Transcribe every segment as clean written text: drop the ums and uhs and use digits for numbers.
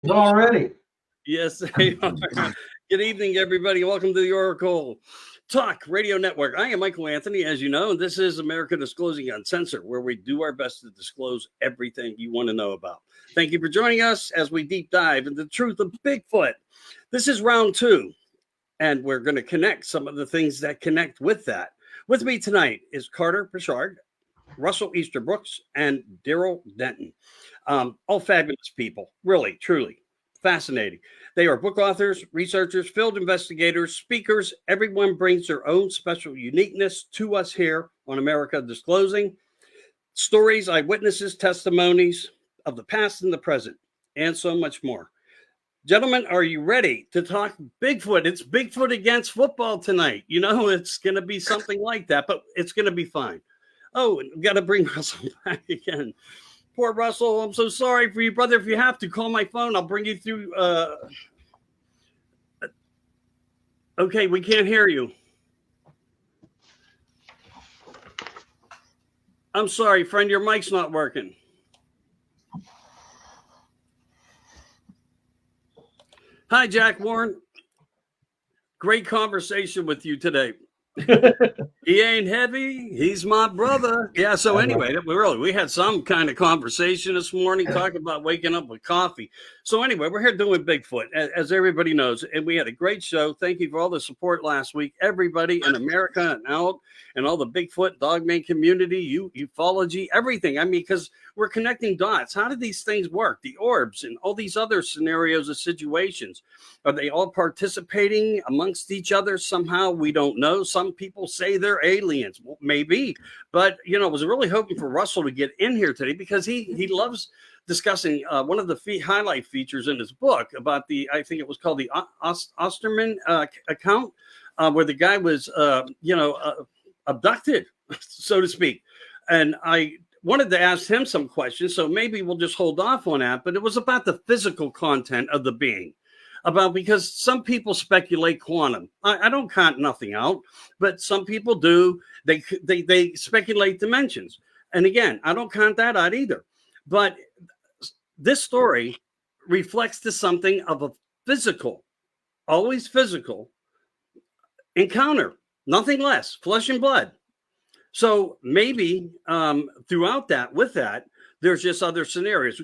Already. Yes, they are. Good evening, everybody. Welcome to the Oracle Talk Radio Network. I am Michael Anthony, as you know, and this is America Disclosing Uncensored, where we do our best to disclose everything you want to know about. Thank you for joining us as we deep dive into the truth of Bigfoot. This is round two, and we're going to connect some of the things that connect with that. With me tonight is Carter Buschardt, Russell Easterbrooks, and Darrell Denton. All fabulous people, really, truly fascinating. They are book authors, researchers, field investigators, speakers. Everyone brings their own special uniqueness to us here on America Disclosing. Stories, eyewitnesses, testimonies of the past and the present, and so much more. Gentlemen, are you ready to talk Bigfoot? It's Bigfoot against football tonight. You know, it's going to be something like that, but it's going to be fine. Oh, and we've got to bring Russell back again. Poor Russell. I'm so sorry for you, brother. If you have to, call my phone. I'll bring you through. Okay, we can't hear you. I'm sorry, friend. Your mic's not working. Hi, Jack Warren. Great conversation with you today. He ain't heavy. He's my brother. Yeah. So anyway, we had some kind of conversation this morning talking about waking up with coffee. So anyway, we're here doing Bigfoot, as everybody knows, and we had a great show. Thank you for all the support last week, everybody in America and out, and all the Bigfoot dogman community, ufology, everything. I mean, because we're connecting dots. How do these things work? The orbs and all these other scenarios of situations. Are they all participating amongst each other somehow? We don't know. Some people say they're aliens. Well, maybe. But, I was really hoping for Russell to get in here today because he loves discussing one of the highlight features in his book about I think it was called the Osterman account, where the guy was, abducted, so to speak. And I wanted to ask him some questions, so maybe we'll just hold off on that. But it was about the physical content of the being. Because some people speculate quantum. I don't count nothing out, but some people do. They speculate dimensions. And again, I don't count that out either. But this story reflects to something of a physical, always physical encounter, nothing less, flesh and blood. So maybe throughout that, with that, there's just other scenarios.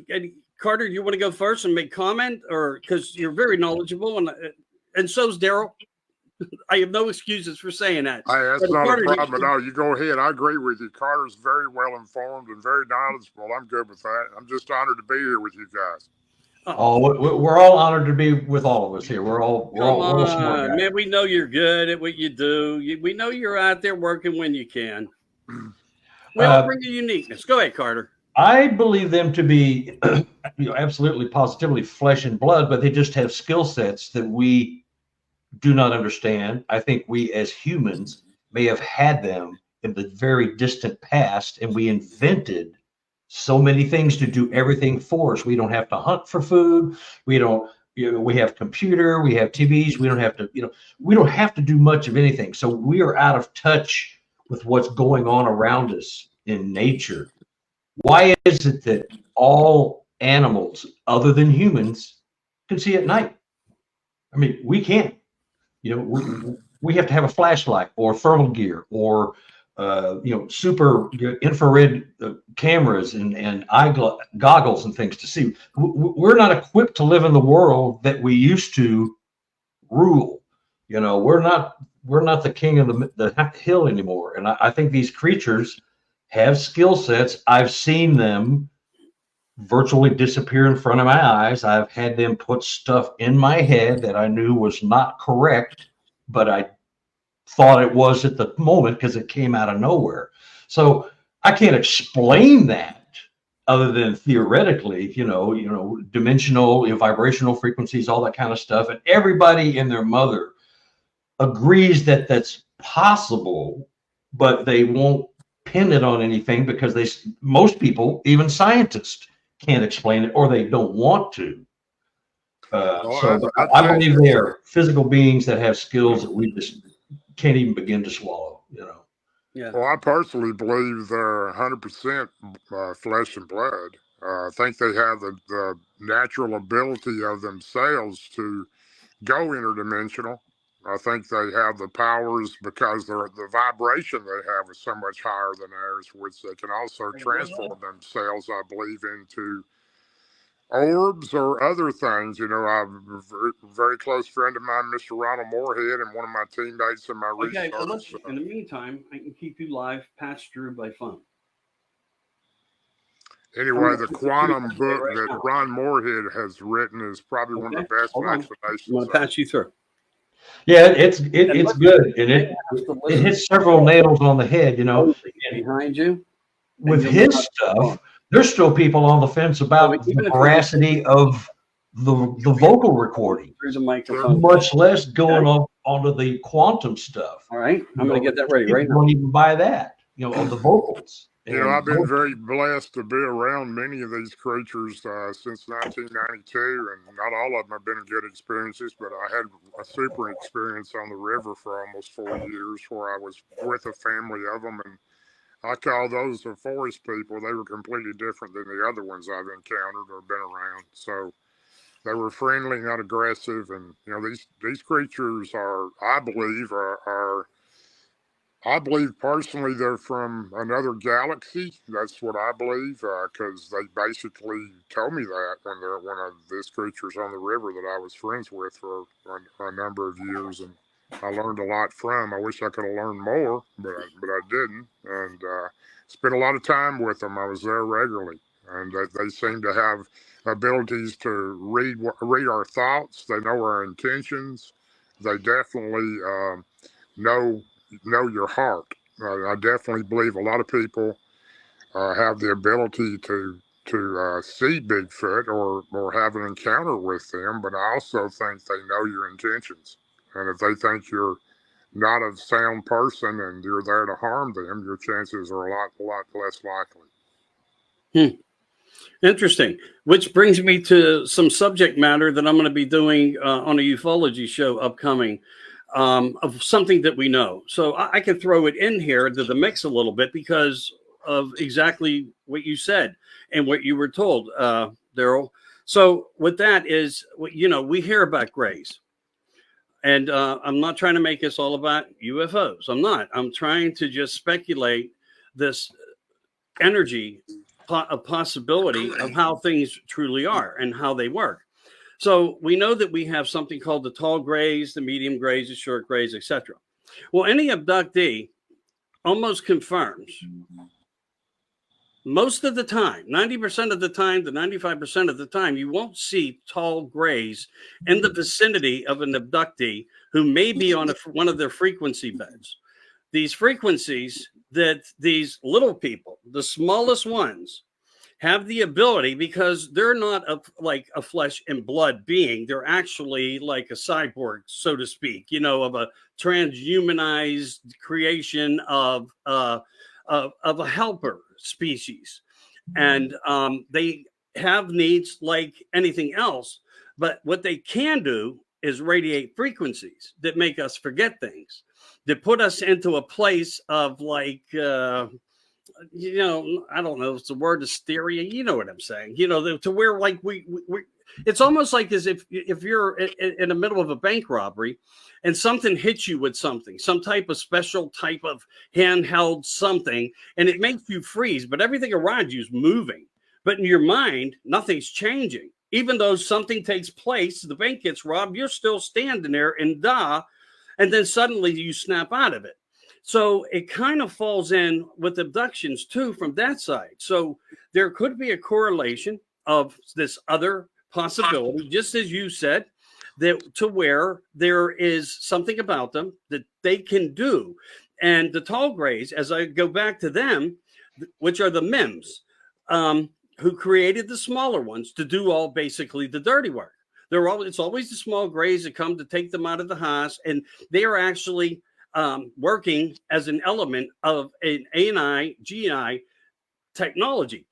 Carter, you want to go first and make comment, or because you're very knowledgeable, and so's Darrell. I have no excuses for saying that. Hey, that's not Carter, a problem at all. You go ahead. I agree with you. Carter's very well informed and very knowledgeable. I'm good with that. I'm just honored to be here with you guys. We're all honored to be with all of us here. We're all smart guys. Man, we know you're good at what you do. We know you're out there working when you can. We all bring a uniqueness. Go ahead, Carter. I believe them to be, absolutely, positively flesh and blood, but they just have skill sets that we do not understand. I think we as humans may have had them in the very distant past, and we invented so many things to do everything for us. We don't have to hunt for food. We don't, we have computer, we have TVs. We don't have to, we don't have to do much of anything. So we are out of touch with what's going on around us in nature. Why is it that all animals other than humans can see at night? I mean, we can't. We have to have a flashlight or thermal gear or super infrared cameras and goggles and things to see. We're not equipped to live in the world that we used to rule. We're not the king of the hill anymore. And I think these creatures have skill sets. I've seen them virtually disappear in front of my eyes. I've had them put stuff in my head that I knew was not correct, but I thought it was at the moment because it came out of nowhere. So I can't explain that other than theoretically, dimensional, vibrational frequencies, all that kind of stuff. And everybody and their mother agrees that that's possible, but they won't pin it on anything because most people, even scientists, can't explain it, or they don't want to. I believe they are physical beings that have skills that we just can't even begin to swallow. Yeah. Well, I personally believe they're 100% flesh and blood. I think they have the natural ability of themselves to go interdimensional. I think they have the powers because the vibration they have is so much higher than ours, which they can also transform themselves, I believe, into orbs or other things. You know, I'm a very close friend of mine, Mr. Ronald Moorhead, and one of my teammates in my Okay, research. well, listen, in the meantime, I can keep you live, patched through by phone. Anyway, the quantum book that Ron Moorhead has written is probably one of the best explanations. I'm going to patch you through. Yeah, it's good, and it hits several nails on the head. You know, behind you. With his stuff, there's still people on the fence about the veracity of the vocal recording. There's a microphone. Much less going onto the quantum stuff. All right, I'm going to get that ready right now. Don't even buy that. You know, on the vocals. You know, I've been very blessed to be around many of these creatures since 1992, and not all of them have been good experiences, but I had a super experience on the river for almost 4 years where I was with a family of them, and I call those the forest people. They were completely different than the other ones I've encountered or been around. So they were friendly, not aggressive, and you know, these creatures are, I believe personally they're from another galaxy. That's what I believe, because they basically told me that when they're one of these creatures on the river that I was friends with for a number of years, and I learned a lot from. I wish I could have learned more, but I didn't, and spent a lot of time with them. I was there regularly, and they seem to have abilities to read our thoughts. They know our intentions. They definitely know your heart. I definitely believe a lot of people have the ability to see Bigfoot or have an encounter with them, but I also think they know your intentions. And if they think you're not a sound person and you're there to harm them, your chances are a lot less likely. Interesting. Which brings me to some subject matter that I'm going to be doing on a ufology show upcoming. Of something that we know. So I can throw it in here to the mix a little bit because of exactly what you said and what you were told, Darrell. So with that is, you know, we hear about grays. And I'm not trying to make this all about UFOs. I'm not. I'm trying to just speculate this energy, a possibility of how things truly are and how they work. So we know that we have something called the tall grays, the medium grays, the short grays, etc. Well, any abductee almost confirms most of the time, 90% of the time to 95% of the time, you won't see tall grays in the vicinity of an abductee who may be on one of their frequency beds. These frequencies that these little people, the smallest ones, have the ability, because they're not like a flesh and blood being. They're actually like a cyborg, so to speak, you know, of a transhumanized creation of a helper species. And they have needs like anything else. But what they can do is radiate frequencies that make us forget things, that put us into a place of like, you know, I don't know, it's the word hysteria. You know what I'm saying? You know, to where like we it's almost like as if you're in the middle of a bank robbery and something hits you with something, some type of special type of handheld something, and it makes you freeze, but everything around you is moving. But in your mind, nothing's changing. Even though something takes place, the bank gets robbed, you're still standing there and then suddenly you snap out of it. So it kind of falls in with abductions too from that side. So there could be a correlation of this other possibility, just as you said, that to where there is something about them that they can do. And the tall grays, as I go back to them, which are the MIMS, who created the smaller ones to do all basically the dirty work. It's always the small grays that come to take them out of the house, and they are actually working as an element of an ANI, GI technology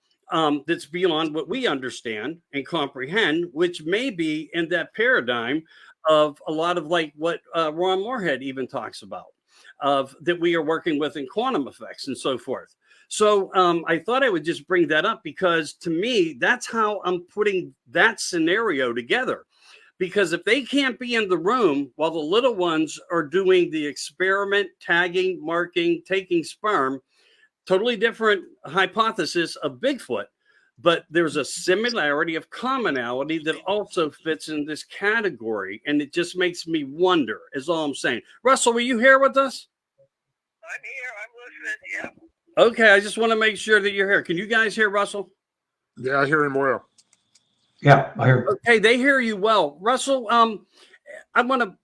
that's beyond what we understand and comprehend, which may be in that paradigm of a lot of like what Ron Moorhead even talks about, of that we are working with in quantum effects and so forth. So I thought I would just bring that up because to me, that's how I'm putting that scenario together. Because if they can't be in the room while the little ones are doing the experiment, tagging, marking, taking sperm, totally different hypothesis of Bigfoot. But there's a similarity of commonality that also fits in this category. And it just makes me wonder, is all I'm saying. Russell, were you here with us? I'm here. I'm listening. Yeah. Okay, I just want to make sure that you're here. Can you guys hear Russell? Yeah, I hear him well. Yeah, I hear. Okay, they hear you well. Russell, I want to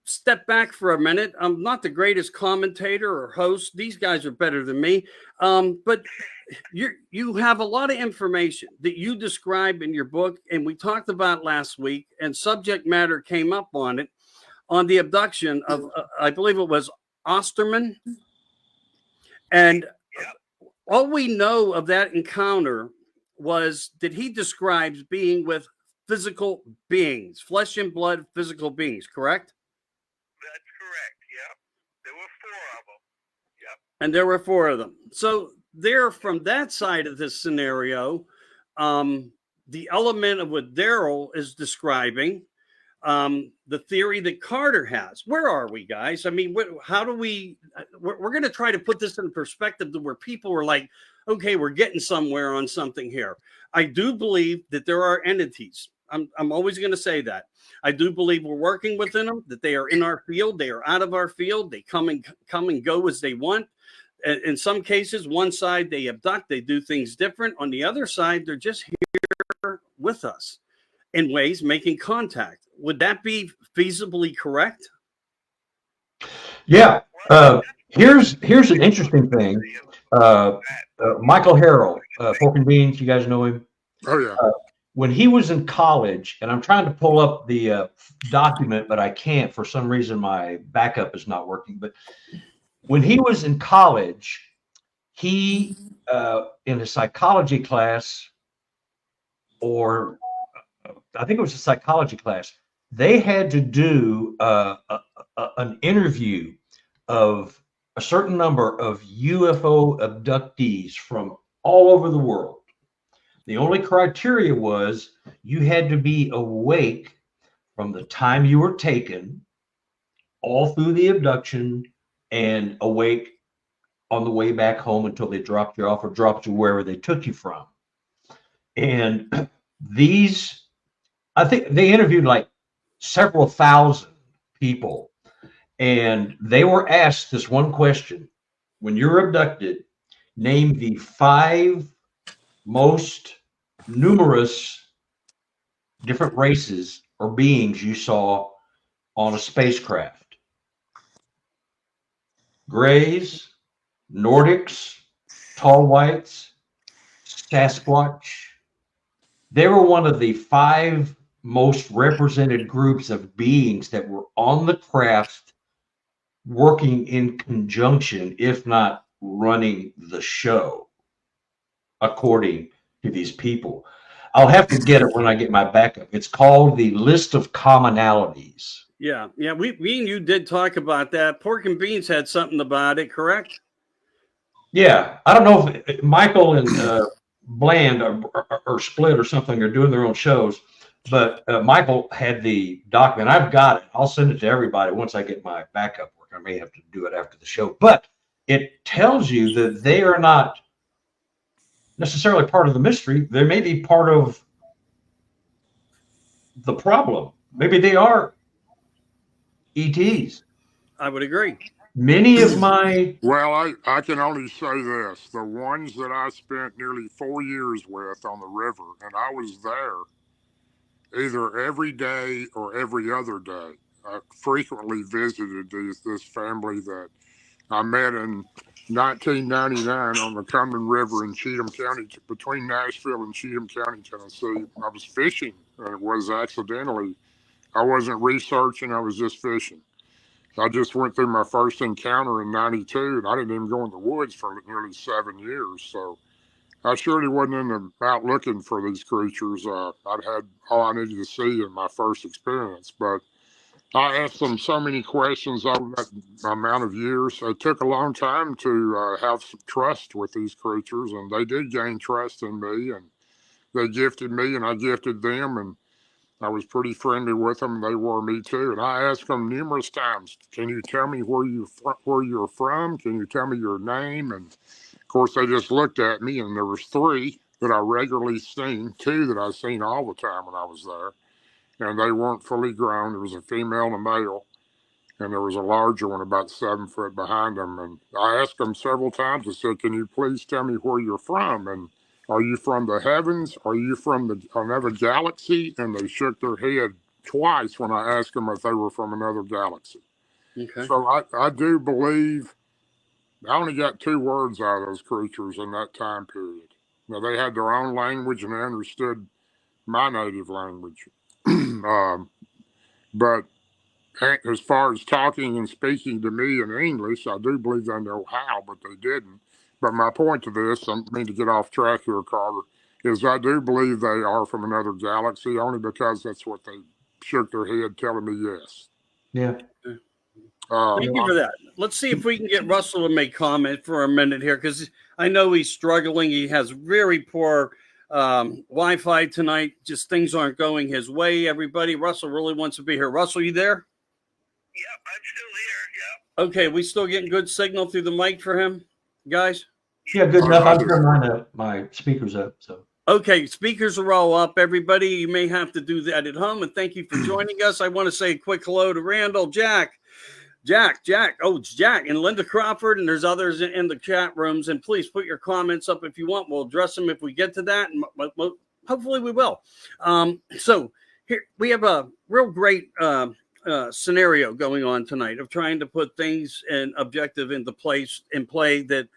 step back for a minute. I'm not the greatest commentator or host. These guys are better than me. But you have a lot of information that you describe in your book, and we talked about last week, and subject matter came up on it, on the abduction of, I believe it was Osterman. And all we know of that encounter was that he describes being with physical beings, flesh and blood, physical beings, correct? That's correct. Yeah. There were 4 of them. Yep. And there were 4 of them. So there, from that side of this scenario, the element of what Darrell is describing, the theory that Carter has. Where are we, guys? I mean, how do we're going to try to put this in perspective to where people are like, okay, we're getting somewhere on something here. I do believe that there are entities. I'm always going to say that. I do believe we're working within them, that they are in our field, they are out of our field, they come and go as they want. In some cases, one side they abduct, they do things different. On the other side, they're just here with us in ways making contact. Would that be feasibly correct? Yeah. Here's an interesting thing. Michael Harrell, Pork and Beans, you guys know him? Oh, yeah. When he was in college, and I'm trying to pull up the document, but I can't for some reason. My backup is not working. But when he was in college, he, in a psychology class, or I think it was a psychology class, they had to do an interview of a certain number of UFO abductees from all over the world. The only criteria was you had to be awake from the time you were taken all through the abduction and awake on the way back home until they dropped you off or dropped you wherever they took you from. And these, I think they interviewed like several thousand people, and they were asked this one question: when you're abducted, name the 5 most numerous different races or beings you saw on a spacecraft. Greys, Nordics, tall whites, Sasquatch. They were one of the 5 most represented groups of beings that were on the craft working in conjunction, if not running the show, according to these people. I'll have to get it when I get my backup. It's called the List of Commonalities. Yeah. We and you did talk about that. Pork and Beans had something about it, correct? Yeah, I don't know if Michael and Bland are split or something, or doing their own shows, but Michael had the document. I've got it. I'll send it to everybody once I get my backup work. I may have to do it after the show, but it tells you that they are not necessarily part of the mystery. They may be part of the problem. Maybe they are ETs. I would agree. Many of my... Well, I can only say this. The ones that I spent nearly 4 years with on the river, and I was there either every day or every other day. I frequently visited this family that I met in 1999 on the Cumberland River in Cheatham County, between Nashville and Cheatham County, Tennessee. I was fishing, and it was accidentally. I wasn't researching, I was just fishing. I just went through my first encounter in 92, and I didn't even go in the woods for nearly 7 years. So I surely wasn't out looking for these creatures. I'd had all I needed to see in my first experience. But I asked them so many questions over that amount of years. It took a long time to have some trust with these creatures, and they did gain trust in me, and they gifted me, and I gifted them, and I was pretty friendly with them, and they were me too. And I asked them numerous times, "Can you tell me where you're from? Can you tell me your name?" And of course, they just looked at me, and there was 3 that I regularly seen, 2 that I seen all the time when I was there, and they weren't fully grown. There was a female and a male, and there was a larger one about 7 foot behind them. And I asked them several times. I said, "Can you please tell me where you're from? And are you from the heavens? Are you from another galaxy?" And they shook their head twice when I asked them if they were from another galaxy. Okay. So I do believe I only got 2 words out of those creatures in that time period. Now, they had their own language and they understood my native language. But as far as talking and speaking to me in English, I do believe they know how, but they didn't. But my point to this, I don't mean to get off track here, Carter, is I do believe they are from another galaxy, only because that's what they shook their head telling me yes. Yeah. Thank you for that. Let's see if we can get Russell to make comment for a minute here, because I know he's struggling. He has very poor Wi-Fi tonight. Just things aren't going his way, everybody. Russell really wants to be here. Russell, you there? Yep, I'm still here. Yep. Okay, we still getting good signal through the mic for him, guys? Yeah, good enough. I've turned mine up, my speakers up. So okay, speakers are all up. Everybody, you may have to do that at home. And thank you for joining us. I want to say a quick hello to Randall, Jack, oh, it's Jack and Linda Crawford, and there's others in the chat rooms. And please put your comments up if you want. We'll address them if we get to that, and hopefully we will. So here we have a real great scenario going on tonight of trying to put things and objective into place in play that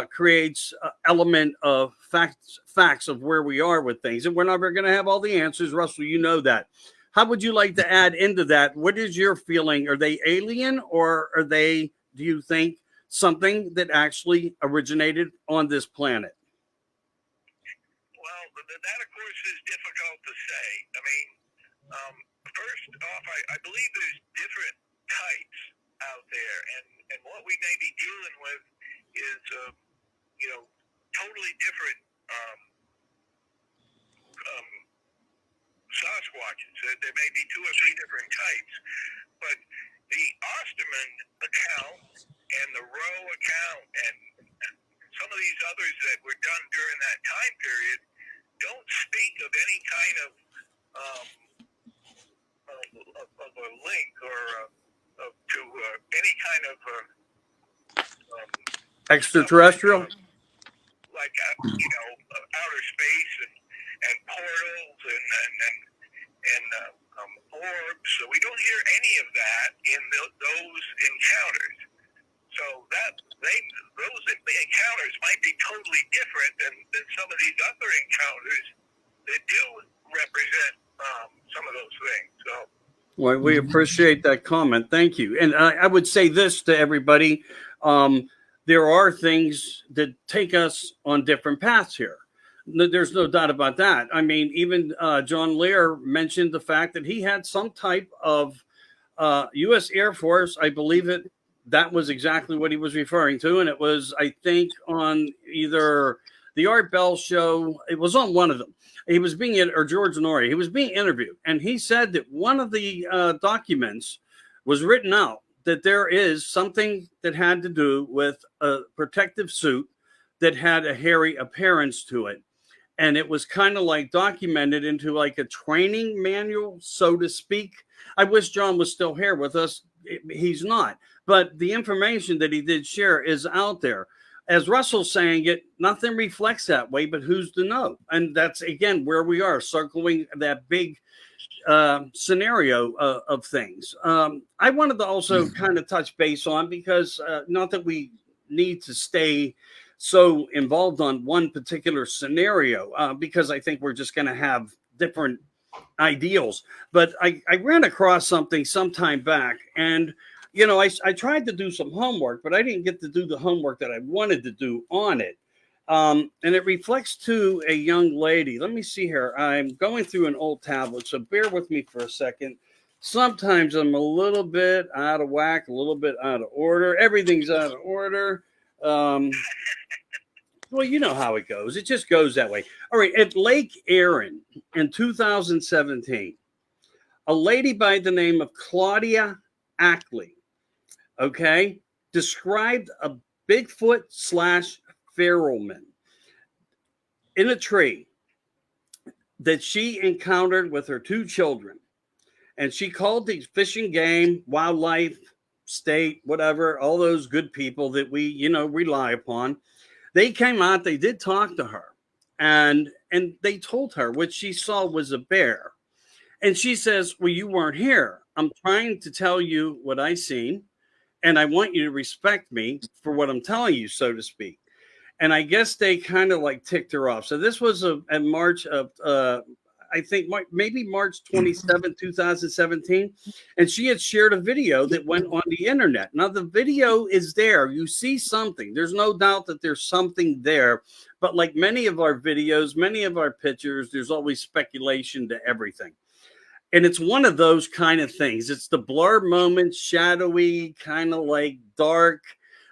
creates an element of facts of where we are with things. And we're never going to have all the answers. Russell, you know that. How would you like to add into that? What is your feeling? Are they alien, or are they, do you think, something that actually originated on this planet? Well, that, of course, is difficult to say. I mean, first off, I believe there's different types out there, and what we may be dealing with is, totally different Sasquatches. There may be 2 or 3 different types, but the Osterman account and the Roe account and some of these others that were done during that time period don't speak of any kind of a link or to any kind of extraterrestrial, like outer space and portals and orbs. So we don't hear any of that in those encounters. So those encounters might be totally different than some of these other encounters that do represent some of those things. So. Well, we appreciate that comment. Thank you. And I would say this to everybody. There are things that take us on different paths here. There's no doubt about that. I mean, even John Lear mentioned the fact that he had some type of U.S. Air Force. I believe that was exactly what he was referring to. And it was, I think, on either the Art Bell show. It was on one of them. He was or George Norrie. He was being interviewed. And he said that one of the documents was written out that there is something that had to do with a protective suit that had a hairy appearance to it. And it was kind of like documented into like a training manual, so to speak. I wish John was still here with us. He's not. But the information that he did share is out there. As Russell's saying it, nothing reflects that way, but who's to know? And that's, again, where we are, circling that big scenario of things. I wanted to also kind of touch base on, because not that we need to stay so involved on one particular scenario, because I think we're just going to have different ideals. But I ran across something sometime back, and I tried to do some homework, but I didn't get to do the homework that I wanted to do on it. And it reflects to a young lady. Let me see here. I'm going through an old tablet, so bear with me for a second. Sometimes I'm a little bit out of whack, a little bit out of order. Everything's out of order. Well, you know how it goes. It just goes that way. All right. At Lake Erin in 2017, a lady by the name of Claudia Ackley, okay, described a Bigfoot / feralman in a tree that she encountered with her 2 children. And she called the Fish and Game, Wildlife, State, whatever, all those good people that we, rely upon. They came out, they did talk to her, and they told her what she saw was a bear. And she says, well, you weren't here. I'm trying to tell you what I seen, and I want you to respect me for what I'm telling you, so to speak. And I guess they kind of like ticked her off. So this was in March of, I think maybe March 27, 2017. And she had shared a video that went on the internet. Now, the video is there. You see something. There's no doubt that there's something there. But like many of our videos, many of our pictures, there's always speculation to everything. And it's one of those kind of things. It's the blur moment, shadowy, kind of like dark,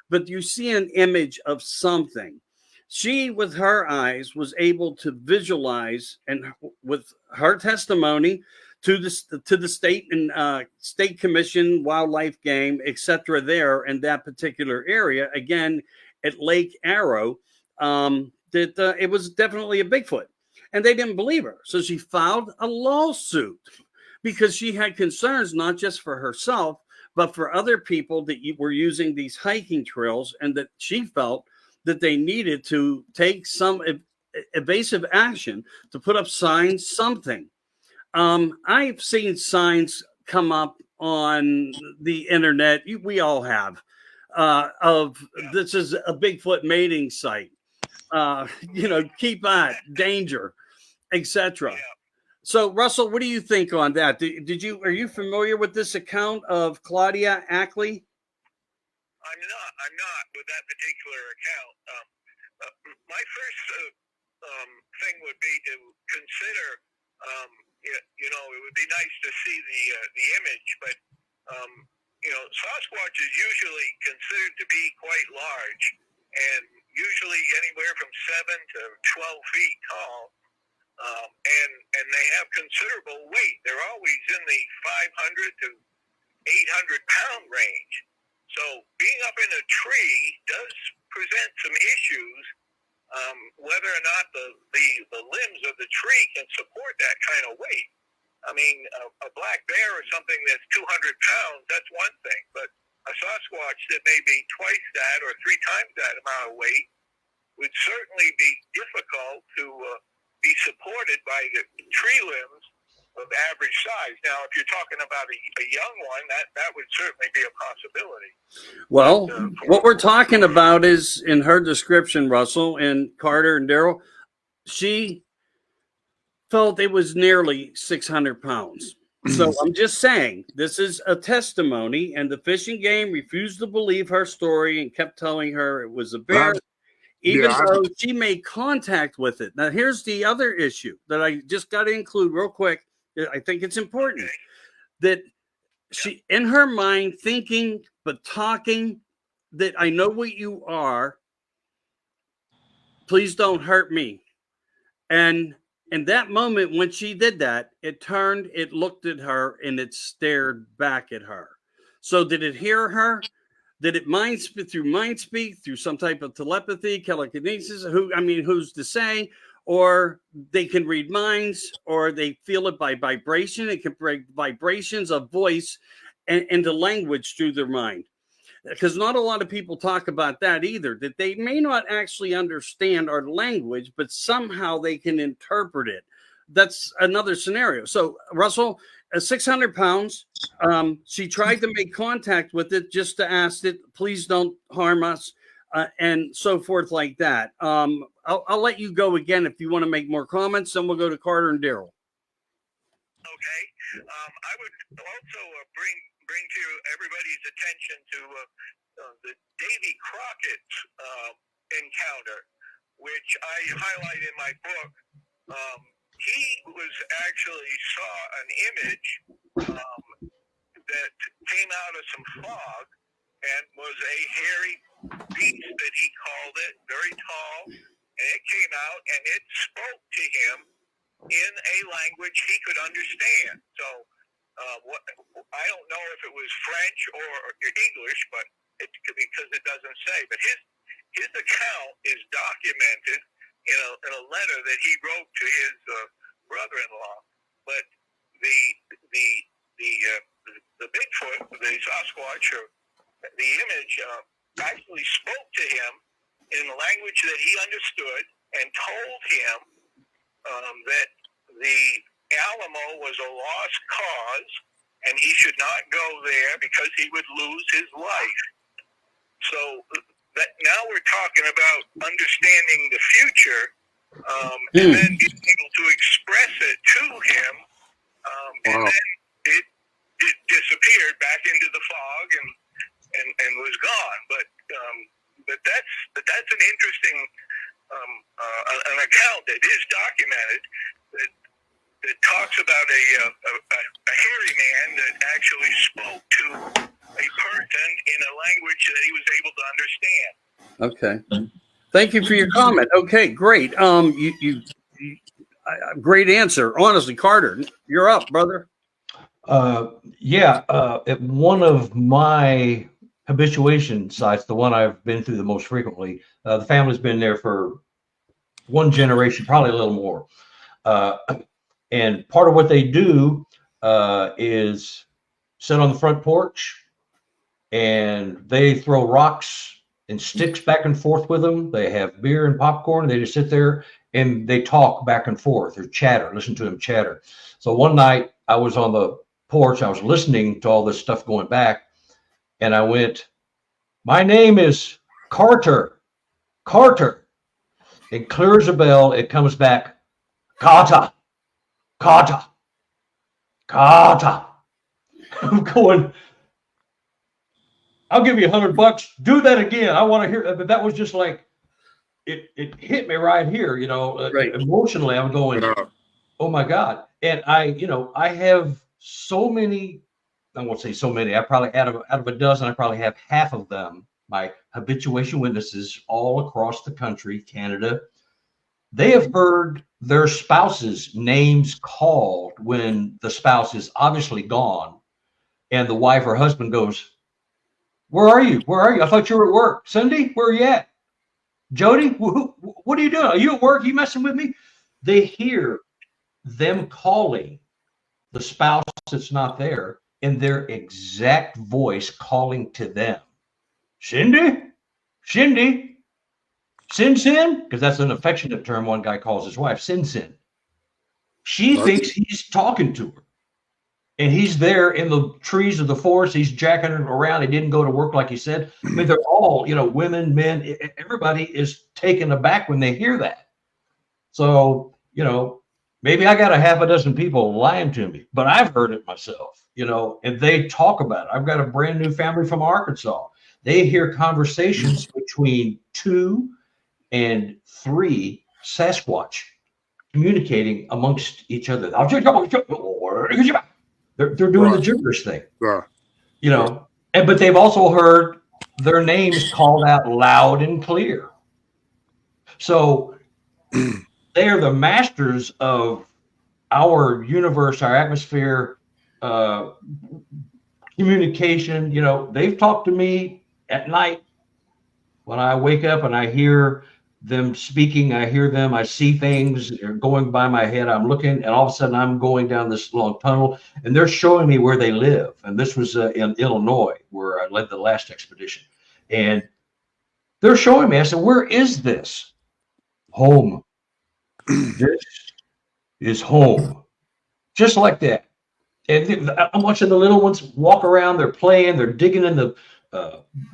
but you see an image of something. She, with her eyes, was able to visualize, and with her testimony to the state and state commission, wildlife game, etc., there in that particular area, again at Lake Arrow, that it was definitely a Bigfoot, and they didn't believe her. So she filed a lawsuit because she had concerns not just for herself, but for other people that were using these hiking trails, and that she felt that they needed to take some evasive action to put up signs, something. I've seen signs come up on the internet, we all have, of this is a Bigfoot mating site, keep on, danger, etc. So, Russell, what do you think on that? Are you familiar with this account of Claudia Ackley? I'm not with that particular account. My first thing would be to consider, it would be nice to see the image, but Sasquatch is usually considered to be quite large, and usually anywhere from 7 to 12 feet tall. And they have considerable weight. They're always in the 500 to 800 pound range. So being up in a tree does present some issues, whether or not the limbs of the tree can support that kind of weight. I mean, a black bear or something that's 200 pounds, that's one thing. But a Sasquatch that may be twice that or 3 times that amount of weight would certainly be difficult to be supported by the tree limbs of average size. Now, if you're talking about a young one, that would certainly be a possibility. Well, what we're talking about is, in her description, Russell and Carter and Darrell, she felt it was nearly 600 pounds. So I'm just saying, this is a testimony, and the Fish and Game refused to believe her story and kept telling her it was a bear, even though she made contact with it. Now, here's the other issue that I just got to include real quick. I think it's important that she, in her mind, thinking but talking, that I know what you are. Please don't hurt me. And in that moment, when she did that, it turned, it looked at her, and it stared back at her. So did it hear her? Did it mind speak through some type of telepathy, telekinesis? Who's to say? Or they can read minds, or they feel it by vibration. It can break vibrations of voice into language through their mind. Because not a lot of people talk about that either, that they may not actually understand our language, but somehow they can interpret it. That's another scenario. So, Russell, 600 pounds, she tried to make contact with it just to ask it, please don't harm us, and so forth like that. I'll let you go again if you want to make more comments, then we'll go to Carter and Darrell. Okay. I would also bring to everybody's attention to the Davy Crockett encounter, which I highlight in my book. He was actually saw an image fog and was a hairy beast that he called it, very tall, and it came out and it spoke to him in a language he could understand. So I don't know if it was French or English, but because it doesn't say. But his account is documented in a letter that he wrote to his brother-in-law. But the Bigfoot, the Sasquatch, or the image actually spoke to him in a language that he understood and told him that the Alamo was a lost cause and he should not go there because he would lose his life. So that now we're talking about understanding the future and then being able to express it to him, and then it disappeared back into the fog and was gone. But that's an interesting an account that is documented that talks about a hairy man that actually spoke to a person in a language that he was able to understand. Okay. Thank you for your comment. Okay, great. Great answer. Honestly, Carter, you're up, brother. At one of my habituation sites, the one I've been through the most frequently, the family's been there for one generation, probably a little more. And part of what they do is sit on the front porch and they throw rocks and sticks back and forth with them. They have beer and popcorn. And they just sit there and they talk back and forth or chatter, listen to them chatter. So one night I was on the porch, I was listening to all this stuff going back, and I went, "My name is Carter. Carter." It clears a bell. It comes back, "Carter. Carter. Carter." I'm going, "I'll give you $100. Do that again. I want to hear it." But that was just like, it hit me right here, right. Emotionally. I'm going, oh my God. And I have so many, I won't say so many, I probably out of a dozen, I probably have half of them, my habituation witnesses all across the country, Canada. They have heard their spouses' names called when the spouse is obviously gone. And the wife or husband goes, "Where are you? Where are you? I thought you were at work. Cindy, where are you at? Jody, what are you doing? Are you at work? Are you messing with me?" They hear them calling the spouse that's not there in their exact voice, calling to them. "Cindy, Cindy, Sin Sin," because that's an affectionate term one guy calls his wife, Sin Sin. She thinks he's talking to her. And he's there in the trees of the forest. He's jacking it around. He didn't go to work like he said. I mean, they're all, women, men, everybody is taken aback when they hear that. So, maybe I got a half a dozen people lying to me, but I've heard it myself, and they talk about it. I've got a brand new family from Arkansas. They hear conversations between 2 and 3 Sasquatch communicating amongst each other. They're doing the gibberish thing, but they've also heard their names called out loud and clear. So they are the masters of our universe, our atmosphere, communication. They've talked to me at night when I wake up and I hear them speaking. I hear them. I see things going by my head. I'm looking, and all of a sudden I'm going down this long tunnel, and they're showing me where they live. And this was in Illinois, where I led the last expedition. And they're showing me. I said, "Where is this?" "Home. This is home." Just like that. And I'm watching the little ones walk around. They're playing. They're digging in the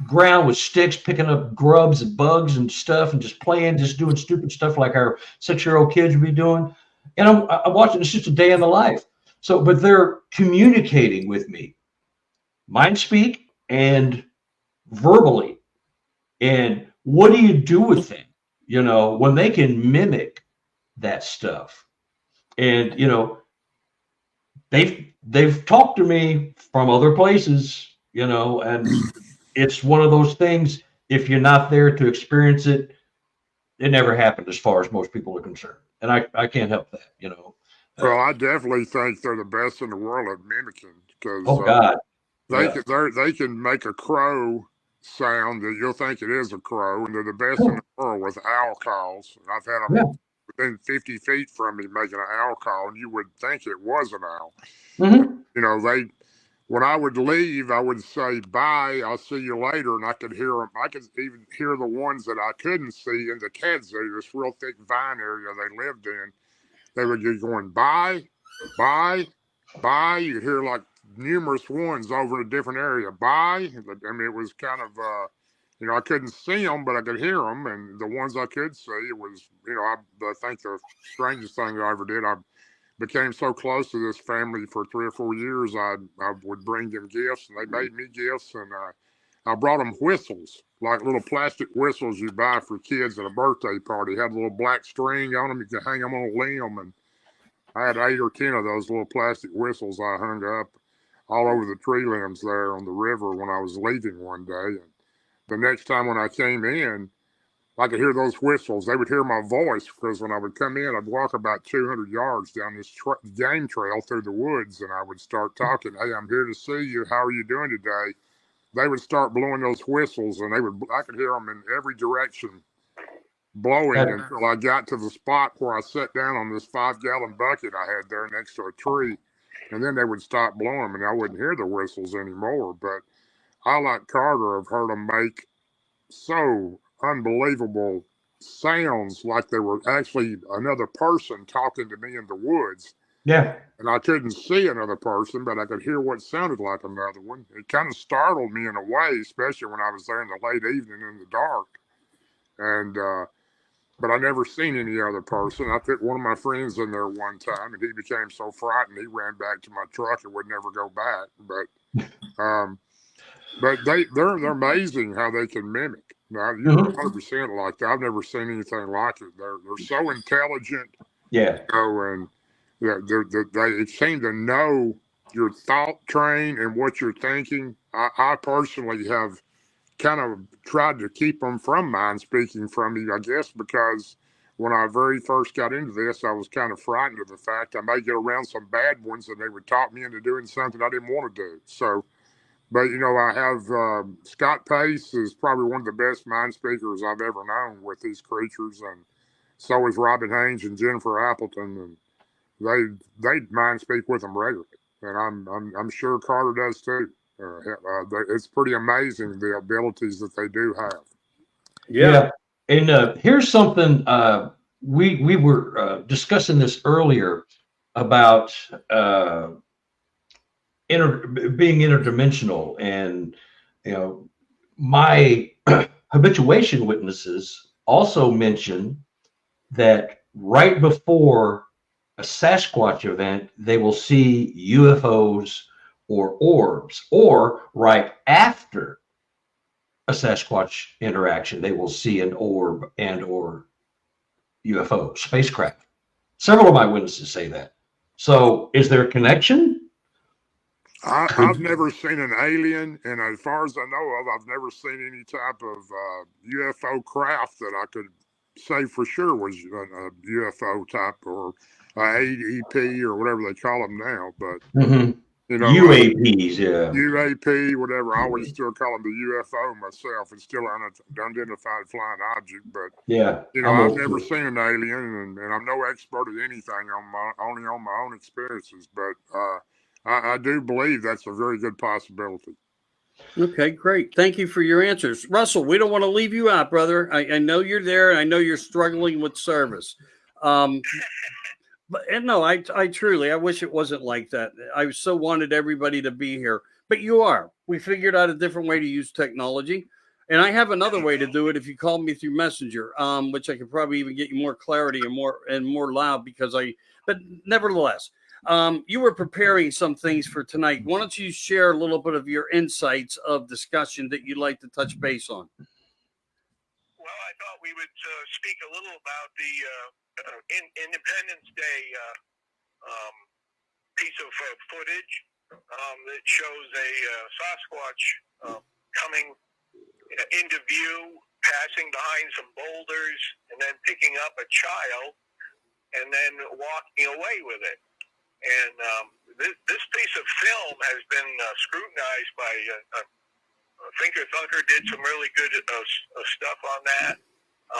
ground with sticks, picking up grubs and bugs and stuff, and just playing, just doing stupid stuff like our 6-year-old kids would be doing. And I'm watching. It's just a day in the life. So, but they're communicating with me, mind speak and verbally. And what do you do with them? When they can mimic that stuff. And they've talked to me from other places And it's one of those things. If you're not there to experience it, it never happened as far as most people are concerned. And I can't help that. Well, I definitely think they're the best in the world at mimicking because Oh God. they can make a crow sound that you'll think it is a crow, and they're the best in the world with owl calls. I've had them Yeah. within 50 feet from me making an owl call, and you would think it was an owl. Mm-hmm. When I would leave, I would say, bye, I'll see you later. And I could hear them. I could even hear the ones that I couldn't see in the cat zoo, this real thick vine area they lived in. They would be going, bye, bye, bye. You'd hear like numerous ones over in a different area. Bye. I mean, it was kind of, I couldn't see them, but I could hear them. And the ones I could see, it was, I think the strangest thing I ever did, I became so close to this family for 3 or 4 years. I would bring them gifts, and they made me gifts, and I brought them whistles, like little plastic whistles you buy for kids at a birthday party. Had a little black string on them. You could hang them on a limb, and I had 8 or 10 of those little plastic whistles I hung up all over the tree limbs there on the river when I was leaving one day. And the next time when I came in, I could hear those whistles. They would hear my voice because when I would come in, I'd walk about 200 yards down this game trail through the woods, and I would start talking. Hey, I'm here to see you. How are you doing today? They would start blowing those whistles, and I could hear them in every direction blowing until I got to the spot where I sat down on this 5-gallon bucket I had there next to a tree, and then they would stop blowing, and I wouldn't hear the whistles anymore. But I, like Carter, have heard them make so unbelievable sounds like they were actually another person talking to me in the woods. Yeah. And I couldn't see another person, but I could hear what sounded like another one. It kind of startled me in a way, especially when I was there in the late evening in the dark. And, but I never seen any other person. I took one of my friends in there one time, and he became so frightened he ran back to my truck and would never go back. But they're amazing how they can mimic. Now you're 100% like that. I've never seen anything like it. They're so intelligent. Yeah. And they seem to know your thought train and what you're thinking. I personally have kind of tried to keep them from mind speaking from me, I guess, because when I very first got into this, I was kind of frightened of the fact I may get around some bad ones and they would talk me into doing something I didn't want to do. So, but I have Scott Pace is probably one of the best mind speakers I've ever known with these creatures, and so is Robin Haynes and Jennifer Appleton, and they mind speak with them regularly, and I'm sure Carter does too. It's pretty amazing the abilities that they do have. Yeah. And here's something we were discussing this earlier about being interdimensional, and my habituation witnesses also mention that right before a Sasquatch event, they will see UFOs or orbs, or right after a Sasquatch interaction, they will see an orb and or UFO spacecraft. Several of my witnesses say that. So is there a connection? I've never seen an alien, and as far as I know of, I've never seen any type of UFO craft that I could say for sure was a UFO type or AEP or whatever they call them now. But UAPs, yeah. UAP, whatever. I always still call them the UFO myself. It's still an unidentified flying object, but yeah, I've never seen an alien, and I'm no expert at anything only on my own experiences. But I do believe that's a very good possibility. Okay, great. Thank you for your answers. Russell, we don't want to leave you out, brother. I know you're there, and I know you're struggling with service. But no, I truly, I wish it wasn't like that. I so wanted everybody to be here, but you are. We figured out a different way to use technology. And I have another way to do it if you call me through Messenger, which I could probably even get you more clarity and more loud but nevertheless, you were preparing some things for tonight. Why don't you share a little bit of your insights of discussion that you'd like to touch base on? Well, I thought we would speak a little about the Independence Day piece of footage that shows a Sasquatch coming into view, passing behind some boulders, and then picking up a child, and then walking away with it. And this piece of film has been scrutinized by Thinker Thunker, did some really good stuff on that.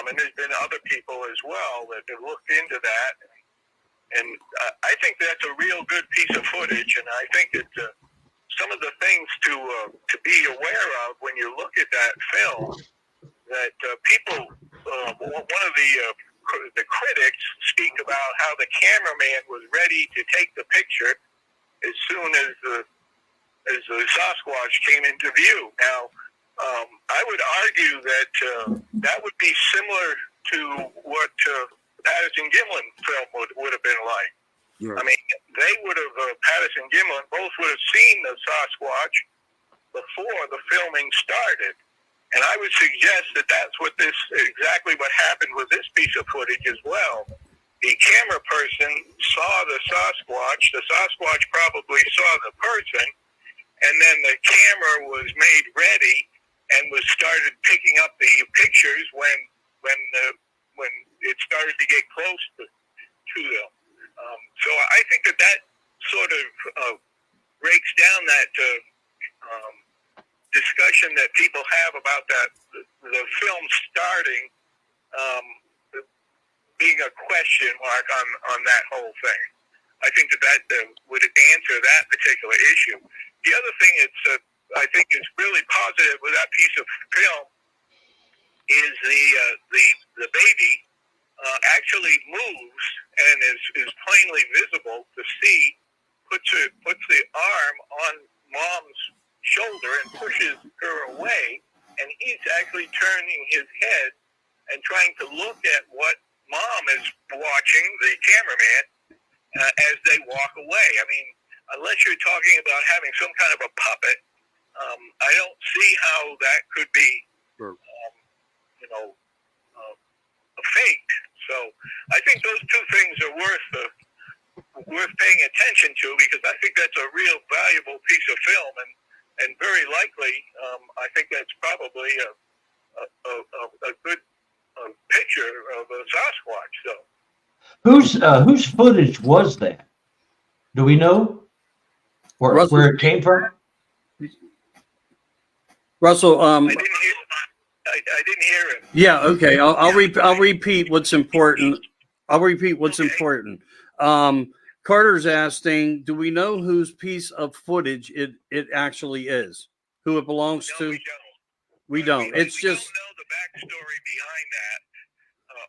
And there's been other people as well that have looked into that. And I think that's a real good piece of footage, and I think that some of the things to be aware of when you look at that film, that people, one of the critics speak about how the cameraman was ready to take the picture as soon as the Sasquatch came into view. Now, I would argue that that would be similar to what Patterson-Gimlin film would have been like. Yeah. I mean, they would have, Patterson-Gimlin both would have seen the Sasquatch before the filming started. And I would suggest that that's exactly what happened with this piece of footage as well. The camera person saw the Sasquatch probably saw the person, and then the camera was made ready and was started picking up the pictures when it started to get close to them. So I think that sort of breaks down that discussion that people have about the film starting being a question mark on that whole thing. I think that would answer that particular issue. The other thing I think is really positive with that piece of film is the baby actually moves and is plainly visible to see, puts the arm on mom's shoulder and pushes her away, and he's actually turning his head and trying to look at what mom is watching, the cameraman, as they walk away. I mean, unless you're talking about having some kind of a puppet, I don't see how that could be, faked. So I think those two things are worth paying attention to, because I think that's a real valuable piece of film, and very likely, I think that's probably a good picture of a Sasquatch. So whose footage was that? Do we know where it came from? Russell, I didn't hear it. Yeah, okay. I'll repeat what's important. Important. Carter's asking, do we know whose piece of footage it actually is? Who it belongs to? We don't. It's just. We don't know the backstory behind that,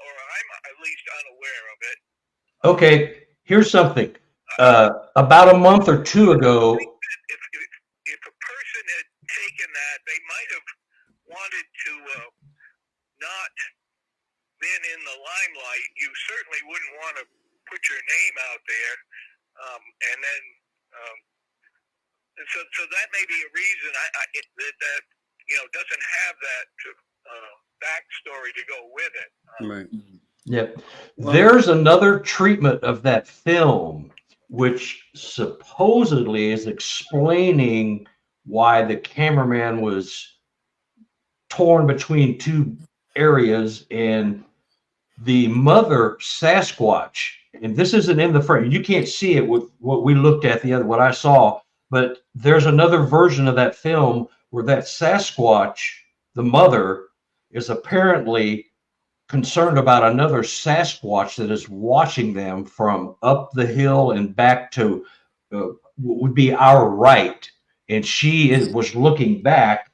or I'm at least unaware of it. Okay, here's something. About a month or two ago. If a person had taken that, they might have wanted to not been in the limelight. You certainly wouldn't want to put your name out there, and then so that may be a reason that doesn't have that backstory to go with it. Right. Yep. There's another treatment of that film which supposedly is explaining why the cameraman was torn between two areas, and the mother Sasquatch, and this isn't in the frame, you can't see it with what we looked at what I saw, but there's another version of that film where that Sasquatch, the mother, is apparently concerned about another Sasquatch that is watching them from up the hill and back to would be our right, and she was looking back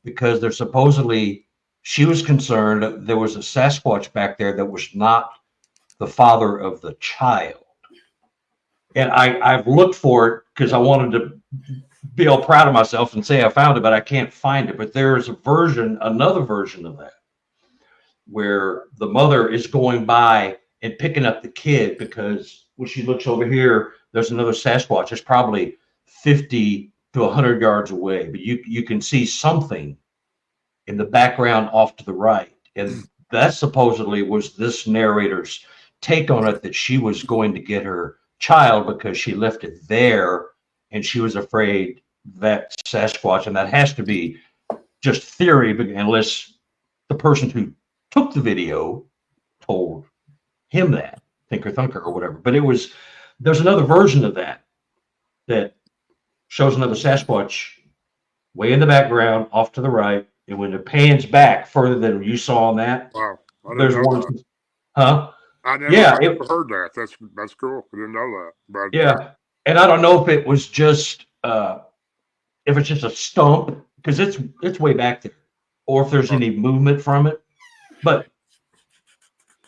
because there's supposedly, she was concerned there was a Sasquatch back there that was not the father of the child. And I've looked for it because I wanted to be all proud of myself and say I found it, but I can't find it. But there's another version of that, where the mother is going by and picking up the kid, because when she looks over here, there's another Sasquatch. It's probably 50 to 100 yards away, but you can see something in the background off to the right. And that supposedly was this narrator's take on it, that she was going to get her child because she left it there and she was afraid that Sasquatch, and that has to be just theory, unless the person who took the video told him that, Thinker Thunker or whatever. But there's another version of that shows another Sasquatch way in the background, off to the right, and when it pans back further than you saw on that, Wow. I there's didn't know one. that. Huh? I never heard that. That's cool. I didn't know that. But yeah, and I don't know if it was just if it's just a stump, because it's way back there, or if there's any movement from it. But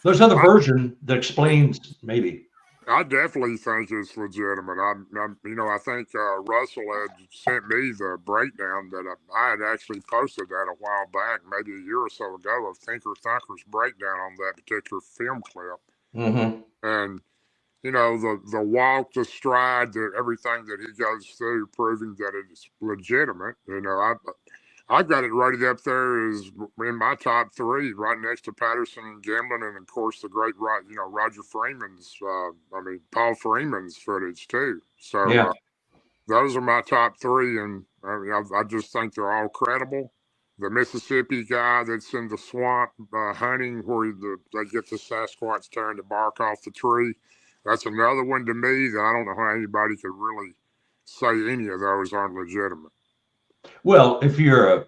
there's another version that explains maybe. I definitely think it's legitimate. I think Russell had sent me the breakdown that I had actually posted that a while back, maybe a year or so ago, of Thinker Thunker's breakdown on that particular film clip. Mm-hmm. And the walk, the stride, everything that he goes through, proving that it's legitimate. I've got it rated up there as in my top 3, right next to Patterson and Gimlin, and of course the great, Roger Freeman's, Paul Freeman's footage too. So those are my top 3, and I just think they're all credible. The Mississippi guy that's in the swamp hunting, where they get the Sasquatch tearing the bark off the tree, that's another one to me that I don't know how anybody could really say any of those aren't legitimate. Well, if you're a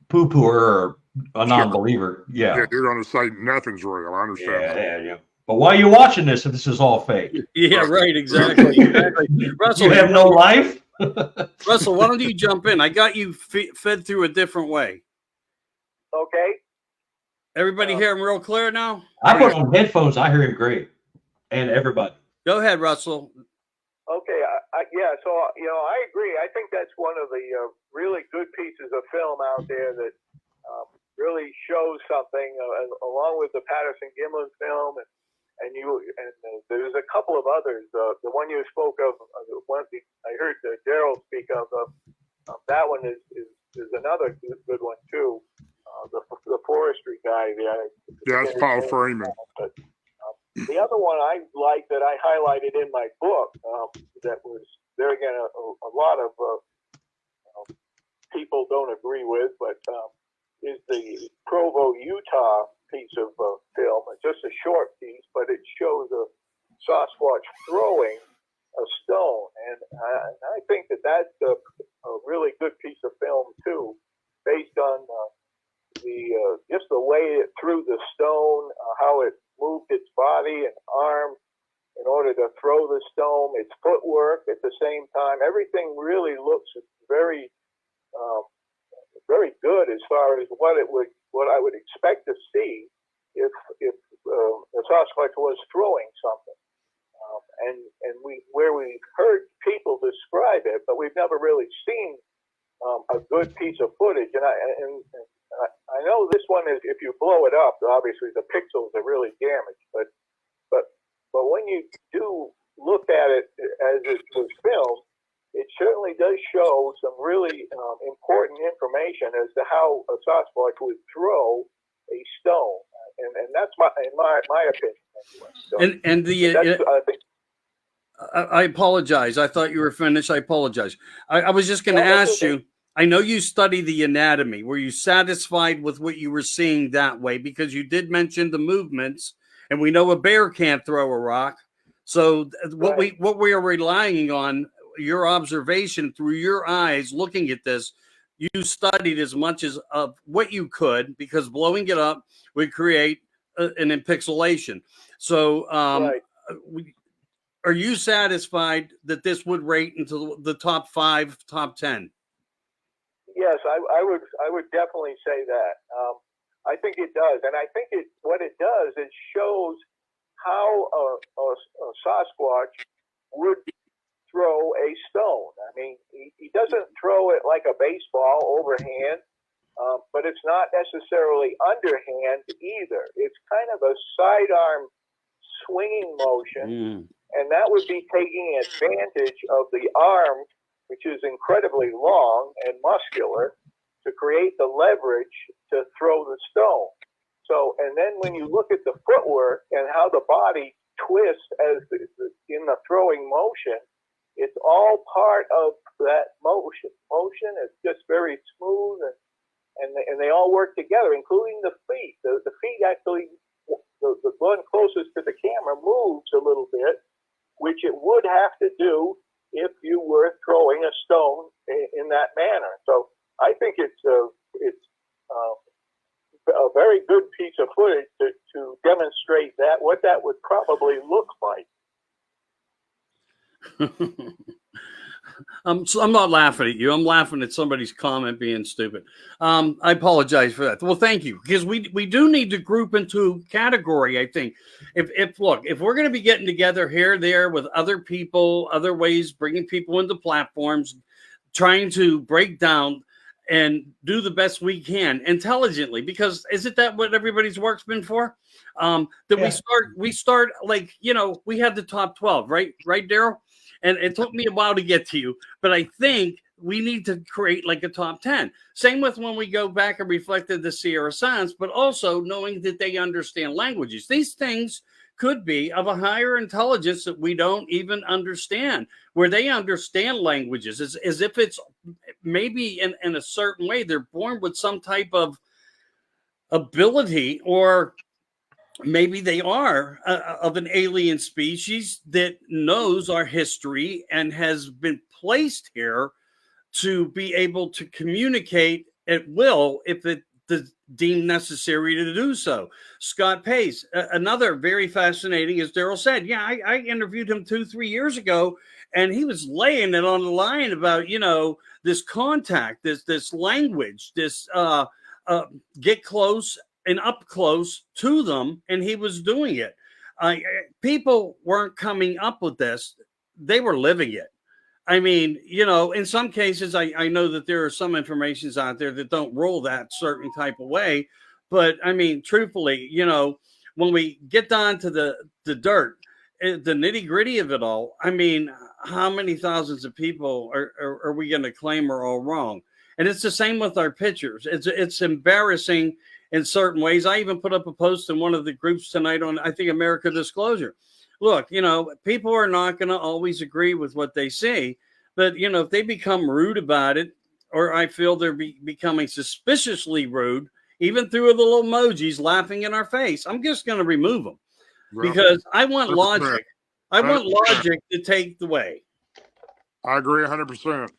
poo-pooer or a non-believer, yeah, you're going to say nothing's real. I understand. Yeah. But why are you watching this if this is all fake? Yeah, right. Exactly. Russell, you have no life. Russell, why don't you jump in? I got you fed through a different way. Okay. Everybody hear him real clear now? I put on headphones. I hear him great, and everybody. Go ahead, Russell. Okay. So I agree. I think that's one of the really good pieces of film out there that really shows something, along with the Patterson Gimlin film, and there's a couple of others. The one you spoke of, I heard Darrell speak of. That one is another good one too. The forestry guy. Yeah, it's Paul Freeman. But the other one I like that I highlighted in my book, that was there again a lot of people don't agree with, but is the Provo, Utah piece of film. It's just a short piece, but it shows a Sasquatch throwing a stone, and I think that's a really good piece of film too, based on just the way it threw the stone, how it moved its body and arm in order to throw the stone, its footwork at the same time. Everything really looks very, very good as far as what I would expect to see if the Sasquatch was throwing something. And we've heard people describe it, but we've never really seen a good piece of footage. And I know this one is, if you blow it up, obviously the pixels are really damaged. But when you do look at it as it was filmed, it certainly does show some really important information as to how a Sasquatch would throw a stone, and that's in my opinion. Anyway. So, I think. I apologize. I thought you were finished. I apologize. I was just going to ask you. I know you study the anatomy. Were you satisfied with what you were seeing that way? Because you did mention the movements, and we know a bear can't throw a rock. So what we are relying on, your observation through your eyes, looking at this, you studied as much as what you could, because blowing it up would create an impixelation. So are you satisfied that this would rate into the top 5, top 10? Yes, I would definitely say that. I think it does, and I think what it does is shows how a Sasquatch would throw a stone. I mean, he doesn't throw it like a baseball overhand, but it's not necessarily underhand either. It's kind of a sidearm swinging motion, and that would be taking advantage of the arm, which is incredibly long and muscular, to create the leverage to throw the stone. So, and then when you look at the footwork and how the body twists in the throwing motion, it's all part of that motion. Motion is just very smooth, and they all work together, including the feet. The feet actually, the one closest to the camera moves a little bit, which it would have to do if you were throwing a stone in that manner. So I think it's a very good piece of footage to demonstrate that, what that would probably look like. So I'm not laughing at you. I'm laughing at somebody's comment being stupid. I apologize for that. Well, thank you, because we do need to group into category. I think if we're going to be getting together here, there with other people, other ways, bringing people into platforms, trying to break down and do the best we can intelligently, because isn't that what everybody's work's been for? We start like, we had the top 12, right, Darrell? And it took me a while to get to you, but I think we need to create like a top 10. Same with when we go back and reflected the Sierra Sons, but also knowing that they understand languages. These things could be of a higher intelligence that we don't even understand, where they understand languages as if it's maybe in a certain way. They're born with some type of ability, or maybe they are of an alien species that knows our history and has been placed here to be able to communicate at will if it is deemed necessary to do so. Scott Pace, another very fascinating, as Darrell said. Yeah, I interviewed him 2-3 years ago, and he was laying it on the line about, this contact, this language, this get close and up close to them, and he was doing it. People weren't coming up with this. They were living it. I mean, in some cases, I know that there are some informations out there that don't roll that certain type of way. But, I mean, truthfully, when we get down to the dirt, the nitty gritty of it all, I mean, how many thousands of people are we going to claim are all wrong? And it's the same with our pictures. It's embarrassing in certain ways. I even put up a post in one of the groups tonight on, I think, America Disclosure. Look, people are not going to always agree with what they see, but, if they become rude about it, or I feel they're becoming suspiciously rude, even through the little emojis laughing in our face, I'm just going to remove them, because I want logic. I want logic to take the way. I agree 100%.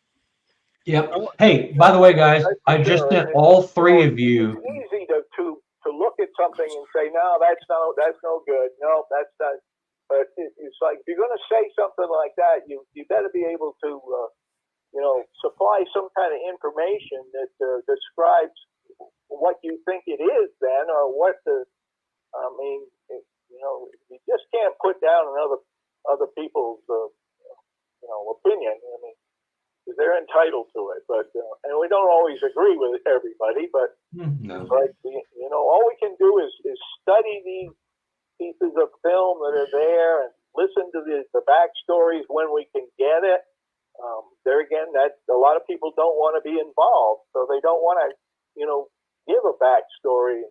Yep. Hey, by the way, guys, I just sent all three of you. It's easy to look at something and say, no, that's no good. No, that's not. But it's like, if you're going to say something like that, you better be able to, supply some kind of information that describes what you think it is then, or what you just can't put down other people's, opinion. I mean, because they're entitled to it, but and we don't always agree with everybody, but No. all we can do is study these pieces of film that are there and listen to the backstories when we can get it. There again, that a lot of people don't want to be involved, so they don't want to, give a backstory,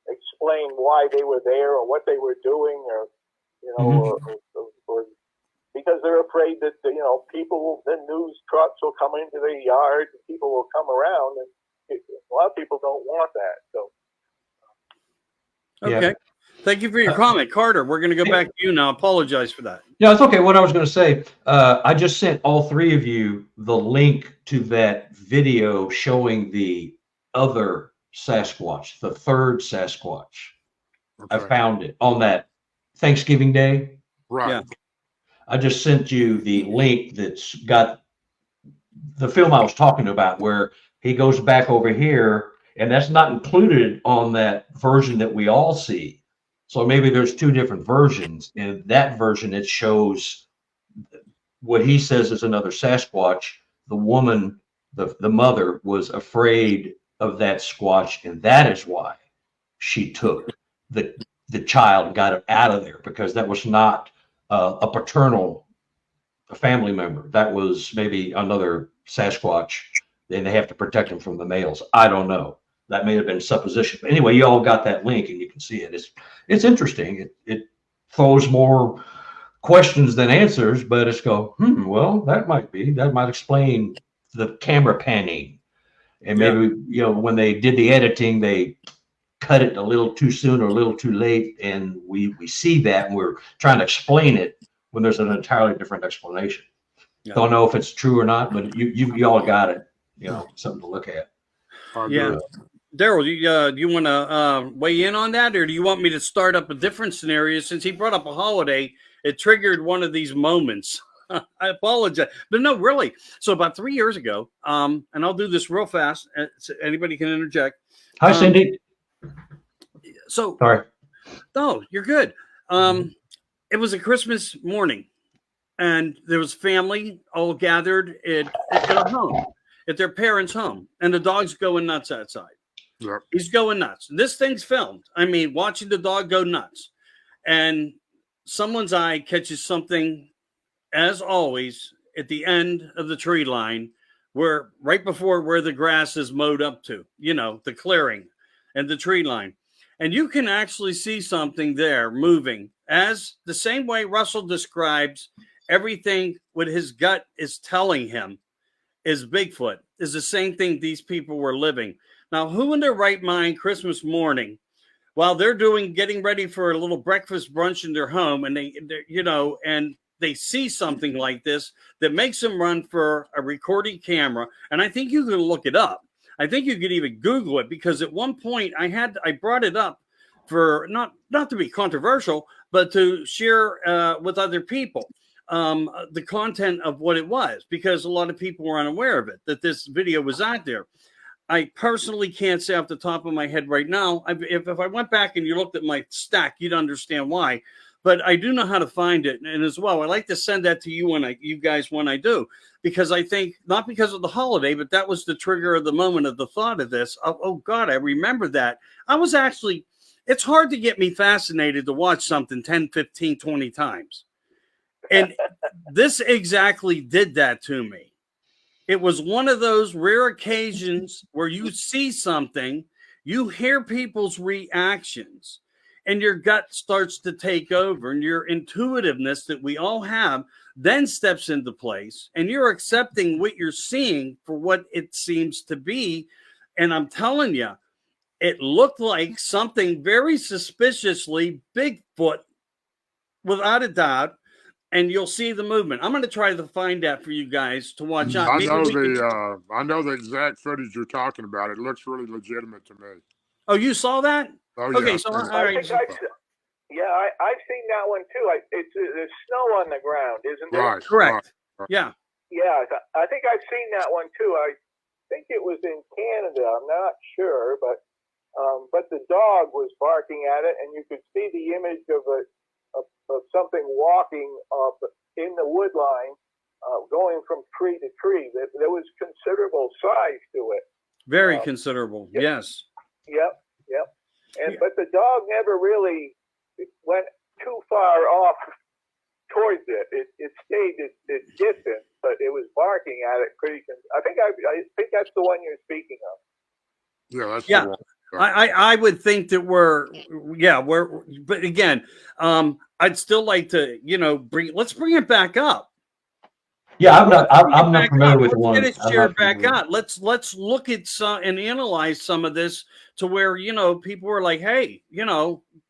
explain why they were there or what they were doing, or or because they're afraid that the news trucks will come into their yard and people will come around, and a lot of people don't want that. So, okay. Yeah. Thank you for your comment, Carter. We're going to go back to you now. Apologize for that. Yeah, it's okay. What I was going to say, I just sent all three of you the link to that video showing the other Sasquatch, the third Sasquatch. Okay. I found it on that Thanksgiving Day. Right. Yeah. I just sent you the link that's got the film I was talking about, where he goes back over here, and that's not included on that version that we all see. So maybe there's two different versions. In that version, it shows what he says is another Sasquatch. The woman, the mother, was afraid of that Squatch, and that is why she took the child and got it out of there, because that was not a paternal family member. That was maybe another Sasquatch, and they have to protect him from the males. I don't know. That may have been supposition. But anyway, you all got that link, and you can see it. It's interesting. It throws more questions than answers, but it's well, that might explain the camera panning. And maybe, when they did the editing, they cut it a little too soon or a little too late. And we see that and we're trying to explain it when there's an entirely different explanation. Yeah. Don't know if it's true or not, but you all got it, something to look at. Yeah. Darrell, do you want to weigh in on that, or do you want me to start up a different scenario? Since he brought up a holiday, it triggered one of these moments. I apologize, but no, really. So about 3 years ago, and I'll do this real fast. So anybody can interject. Hi, Cindy. So sorry. No, you're good. It was a Christmas morning, and there was family all gathered at a home, at their parents' home, and the dog's going nuts outside. Yep. He's going nuts. This thing's filmed. I mean, watching the dog go nuts. And someone's eye catches something, as always, at the end of the tree line, where right before where the grass is mowed up to, the clearing and the tree line. And you can actually see something there moving, as the same way Russell describes everything what his gut is telling him is Bigfoot, is the same thing these people were living. Now, who in their right mind Christmas morning, while they're getting ready for a little breakfast brunch in their home, and they see something like this that makes them run for a recording camera. And I think you can look it up. I think you could even Google it, because at one point I brought it up for not to be controversial, but to share with other people the content of what it was, because a lot of people were unaware of it, that this video was out there. I personally can't say off the top of my head right now. If I went back and you looked at my stack, you'd understand why. But I do know how to find it. And as well, I like to send that to you you guys when I do, because I think, not because of the holiday, but that was the trigger of the moment of the thought of this. Oh God, I remember that. It's hard to get me fascinated to watch something 10, 15, 20 times. And this exactly did that to me. It was one of those rare occasions where you see something, you hear people's reactions, and your gut starts to take over, and your intuitiveness that we all have then steps into place, and you're accepting what you're seeing for what it seems to be. And I'm telling you, it looked like something very suspiciously Bigfoot, without a doubt. And you'll see the movement. I'm going to try to find that for you guys to watch out. I know the exact footage you're talking about. It looks really legitimate to me. Oh, you saw that? Oh, yeah. Okay, so all right. I've seen that one too. There's snow on the ground, isn't there? Right. Correct. Right. Yeah. Yeah, I think I've seen that one too. I think it was in Canada. I'm not sure, but the dog was barking at it, and you could see the image of something walking in the wood line, going from tree to tree. There was considerable size to it. Very considerable. Yep. Yes. Yep. But the dog never really went too far off towards it. It stayed at distance, but it was barking at it pretty. I think that's the one you're speaking of. Yeah, that's the one. I would think that but again, I'd still like to, let's bring it back up. Yeah, I'm not familiar with one. Let's get it shared back out. Let's look at some and analyze some of this to where, people are like, hey,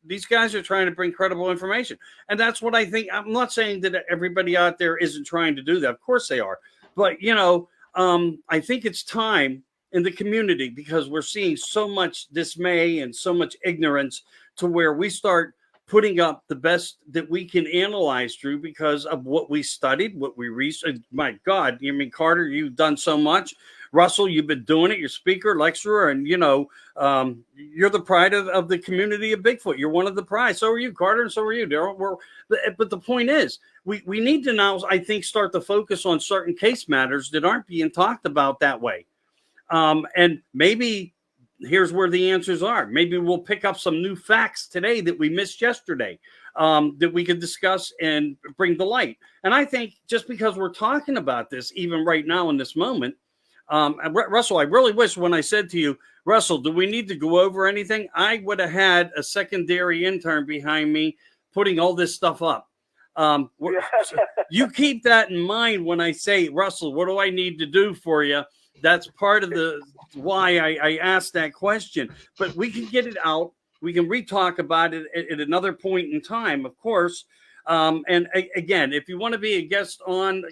these guys are trying to bring credible information. And that's what I think. I'm not saying that everybody out there isn't trying to do that. Of course they are. But, I think it's time in the community, because we're seeing so much dismay and so much ignorance, to where we start putting up the best that we can analyze through, because of what we studied, what we researched. My God, Carter, you've done so much. Russell, you've been doing it. You're speaker, lecturer, and you're the pride of the community of Bigfoot. You're one of the pride. So are you, Carter, and so are you, Darrell. But the point is, we need to now, I think, start to focus on certain case matters that aren't being talked about that way. And maybe here's where the answers are. Maybe we'll pick up some new facts today that we missed yesterday, that we could discuss and bring to light. And I think just because we're talking about this, even right now in this moment, Russell, I really wish when I said to you, Russell, do we need to go over anything? I would have had a secondary intern behind me putting all this stuff up. You keep that in mind when I say, Russell, what do I need to do for you? That's part of the why I asked that question. But we can get it out. We can re-talk about it at another point in time, of course. And again, if you want to be a guest on,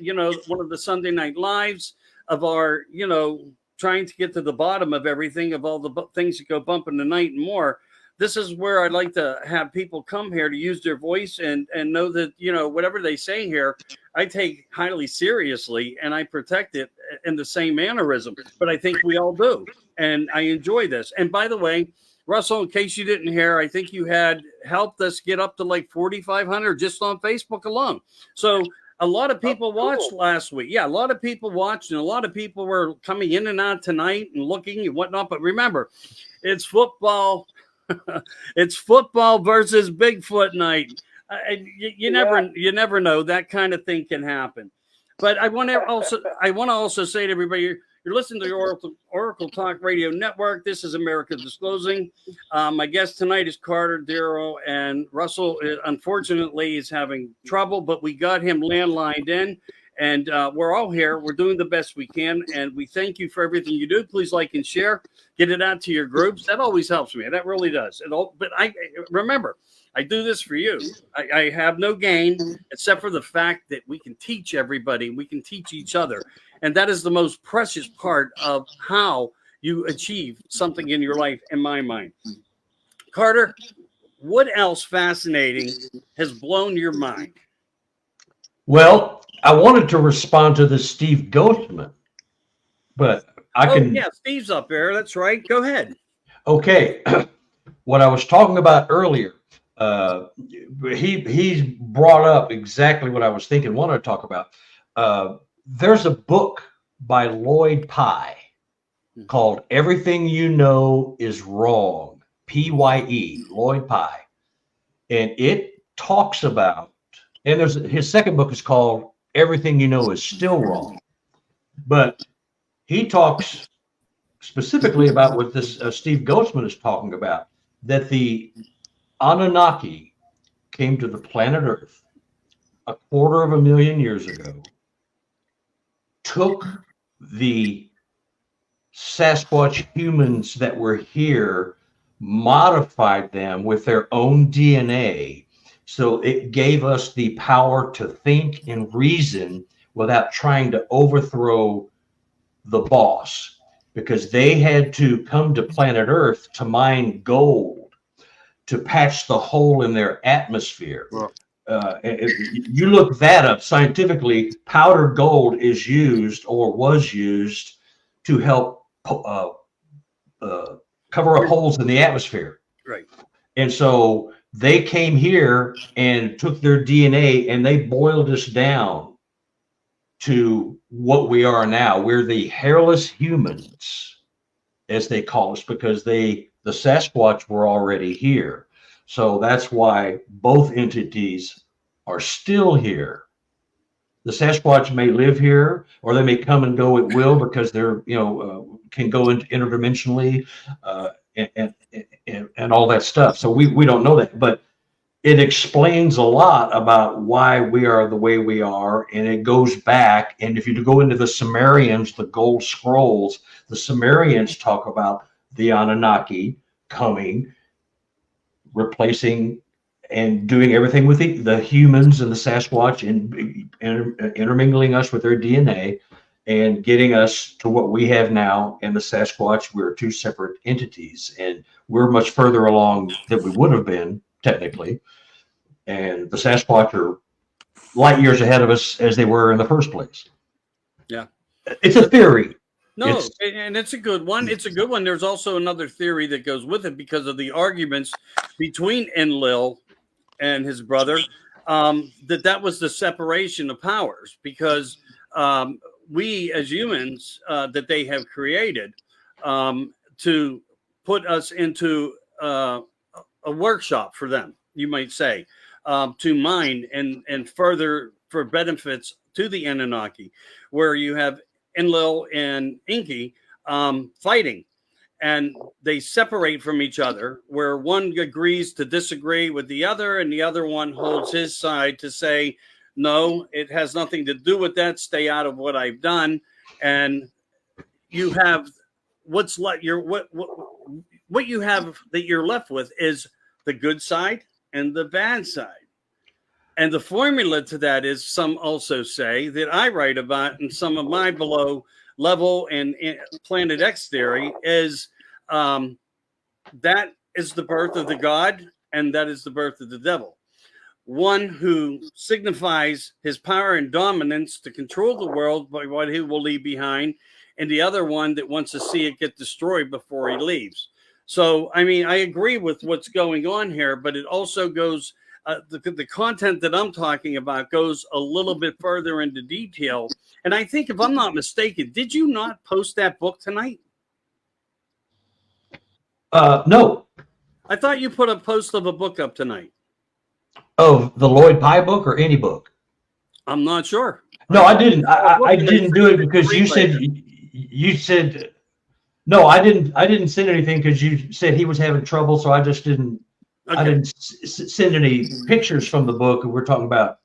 one of the Sunday Night Lives of our, trying to get to the bottom of everything, of all the things that go bump in the night and more, this is where I'd like to have people come here to use their voice and know that, whatever they say here, I take highly seriously and I protect it in the same mannerism. But I think we all do. And I enjoy this. And by the way, Russell, in case you didn't hear, I think you had helped us get up to like 4,500 just on Facebook alone. So a lot of people watched last week. Yeah, a lot of people watched, and a lot of people were coming in and out tonight and looking and whatnot. But remember, it's football. It's football versus Bigfoot night. You never know. That kind of thing can happen. But I want to also say to everybody, you're listening to the Oracle Talk Radio Network. This is America Disclosing. My guest tonight is Carter, Darrell, and Russell. Unfortunately, is having trouble, but we got him landlined in, and we're all here. We're doing the best we can, and we thank you for everything you do. Please like and share. Get it out to your groups. That always helps me. That really does. But I remember, I do this for you. I have no gain except for the fact that we can teach everybody. We can teach each other. And that is the most precious part of how you achieve something in your life, in my mind. Carter, what else fascinating has blown your mind? Well, I wanted to respond to the Steve Ghostman, but I can. Yeah, Steve's up there. That's right. Go ahead. Okay. What I was talking about earlier, he's brought up exactly what I was thinking, wanted to talk about. There's a book by Lloyd Pye called Everything You Know Is Wrong, P-Y-E, Lloyd Pye. And it talks about, and his second book is called Everything You Know Is Still Wrong. But he talks specifically about what this Steve Ghostman is talking about, that the Anunnaki came to the planet Earth 250,000 years ago, took the Sasquatch humans that were here, modified them with their own DNA, so it gave us the power to think and reason without trying to overthrow the boss, because they had to come to planet Earth to mine gold, to patch the hole in their atmosphere. Well, If you look that up scientifically, powdered gold is used or was used to help cover up holes in the atmosphere. Right. And so they came here and took their DNA and they boiled us down to what we are now. We're the hairless humans, as they call us, because the Sasquatch were already here. So that's why both entities are still here. The Sasquatch may live here, or they may come and go at will, because they're, can go into interdimensionally and all that stuff. So we don't know that, but it explains a lot about why we are the way we are, and it goes back. And if you go into the Sumerians, the gold scrolls, the Sumerians talk about the Anunnaki coming, replacing and doing everything with the humans and the Sasquatch, and intermingling us with their DNA and getting us to what we have now. And the Sasquatch, we're two separate entities, and we're much further along than we would have been technically. And the Sasquatch are light years ahead of us, as they were in the first place. Yeah. It's a theory. No, and it's a good one. It's a good one. There's also another theory that goes with it, because of the arguments between Enlil and his brother, that was the separation of powers, because we as humans that they have created to put us into a workshop for them, you might say, to mine and further for benefits to the Anunnaki, where you have Enlil and Enki fighting. and they separate from each other, where one agrees to disagree with the other, and the other one holds his side to say, no, it has nothing to do with that. Stay out of what I've done. And you have what's what you have that you're left with is the good side and the bad side. And the formula to that is, some also say, that I write about in some of my below level and Planet X theory, is that is the birth of the God, and that is the birth of the devil. One who signifies his power and dominance to control the world by what he will leave behind, and the other one that wants to see it get destroyed before he leaves. So, I mean, I agree with what's going on here, but it also goes, the content that I'm talking about goes a little bit further into detail. And I think, if I'm not mistaken, did you not post that book tonight? No. I thought you put a post of a book up tonight. Oh, the Lloyd Pye book or any book? I'm not sure. No, I didn't. I didn't do it because you said no. I didn't send anything because you said he was having trouble, so I just didn't. Okay. I didn't send any pictures from the book, and we're talking about,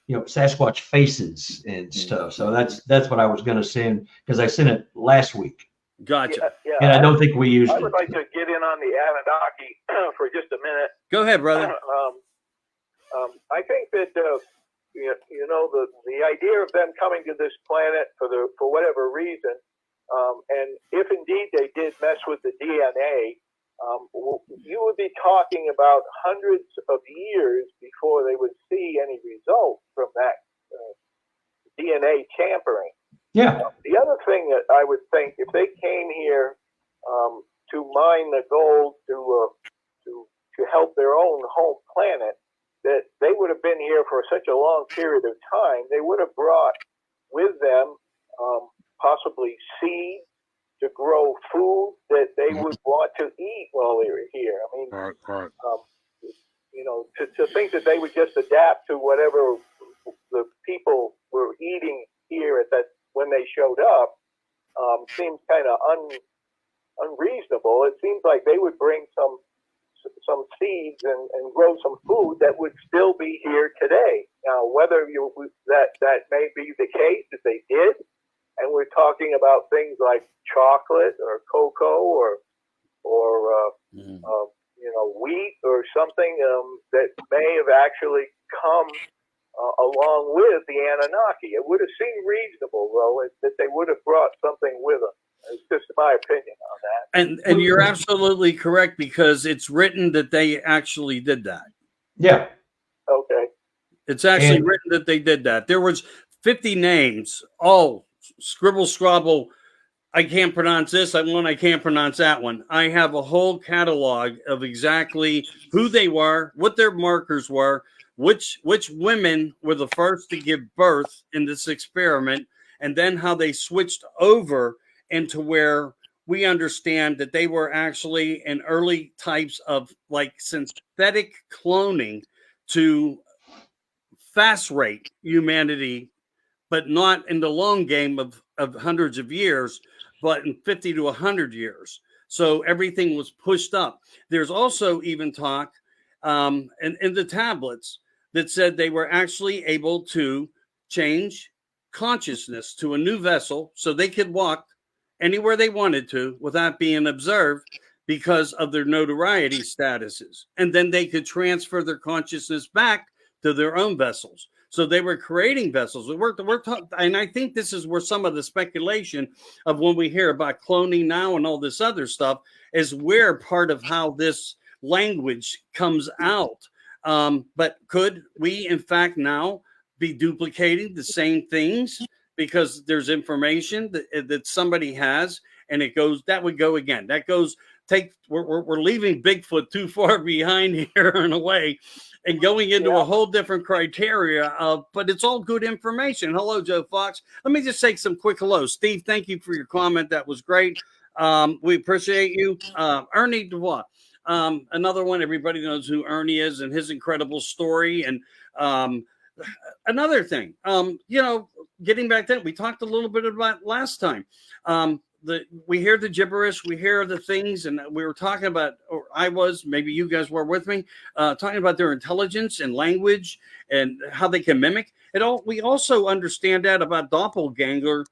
Sasquatch faces and stuff. So that's what I was going to send, because I sent it last week. Gotcha. Yeah, and I don't think we used it. I would like to get in on the Anunnaki for just a minute. Go ahead, brother. I think that the idea of them coming to this planet for whatever reason, and if indeed they did mess with the DNA, you would be talking about hundreds of years before they would see any results from that DNA tampering. Yeah. The other thing that I would think, if they came here to mine the gold to help their own home planet, that they would have been here for such a long period of time, they would have brought with them possibly seeds to grow food that they would want to eat while they were here. I mean, right. To think that they would just adapt to whatever the people were eating here when they showed up seems kind of unreasonable. It seems like they would bring some seeds and grow some food that would still be here today. Now, whether that may be the case, if they did, and we're talking about things like chocolate or cocoa or wheat or something that may have actually come along with the Anunnaki. It would have seemed reasonable, though, that they would have brought something with them. It's just my opinion on that. And you're absolutely correct, because it's written that they actually did that. Yeah. Okay. It's actually written that they did that. There was 50 names, all scribble scrabble. I can't pronounce this one. I can't pronounce that one. I have a whole catalog of exactly who they were, what their markers were, which women were the first to give birth in this experiment, and then how they switched over into where we understand that they were actually in early types of like synthetic cloning to fast rate humanity, but not in the long game of hundreds of years, but in 50 to 100 years. So everything was pushed up. There's also even talk in the tablets that said they were actually able to change consciousness to a new vessel so they could walk anywhere they wanted to without being observed because of their notoriety statuses. And then they could transfer their consciousness back to their own vessels. So they were creating vessels. And I think this is where some of the speculation of when we hear about cloning now and all this other stuff is where part of how this language comes out. But could we, in fact, now be duplicating the same things because there's information that somebody has, and it goes, that would go again. That goes, we're leaving Bigfoot too far behind here in a way, and going into a whole different criteria of, but it's all good information. Hello, Joe Fox. Let me just say some quick hello. Steve, thank you for your comment. That was great. We appreciate you. Ernie Dubois. Another one, everybody knows who Ernie is and his incredible story. And another thing, getting back to it, we talked a little bit about last time. we hear the gibberish, we hear the things, and we were talking about, or I was, maybe you guys were with me, talking about their intelligence and language and how they can mimic it all. We also understand that about doppelgangers,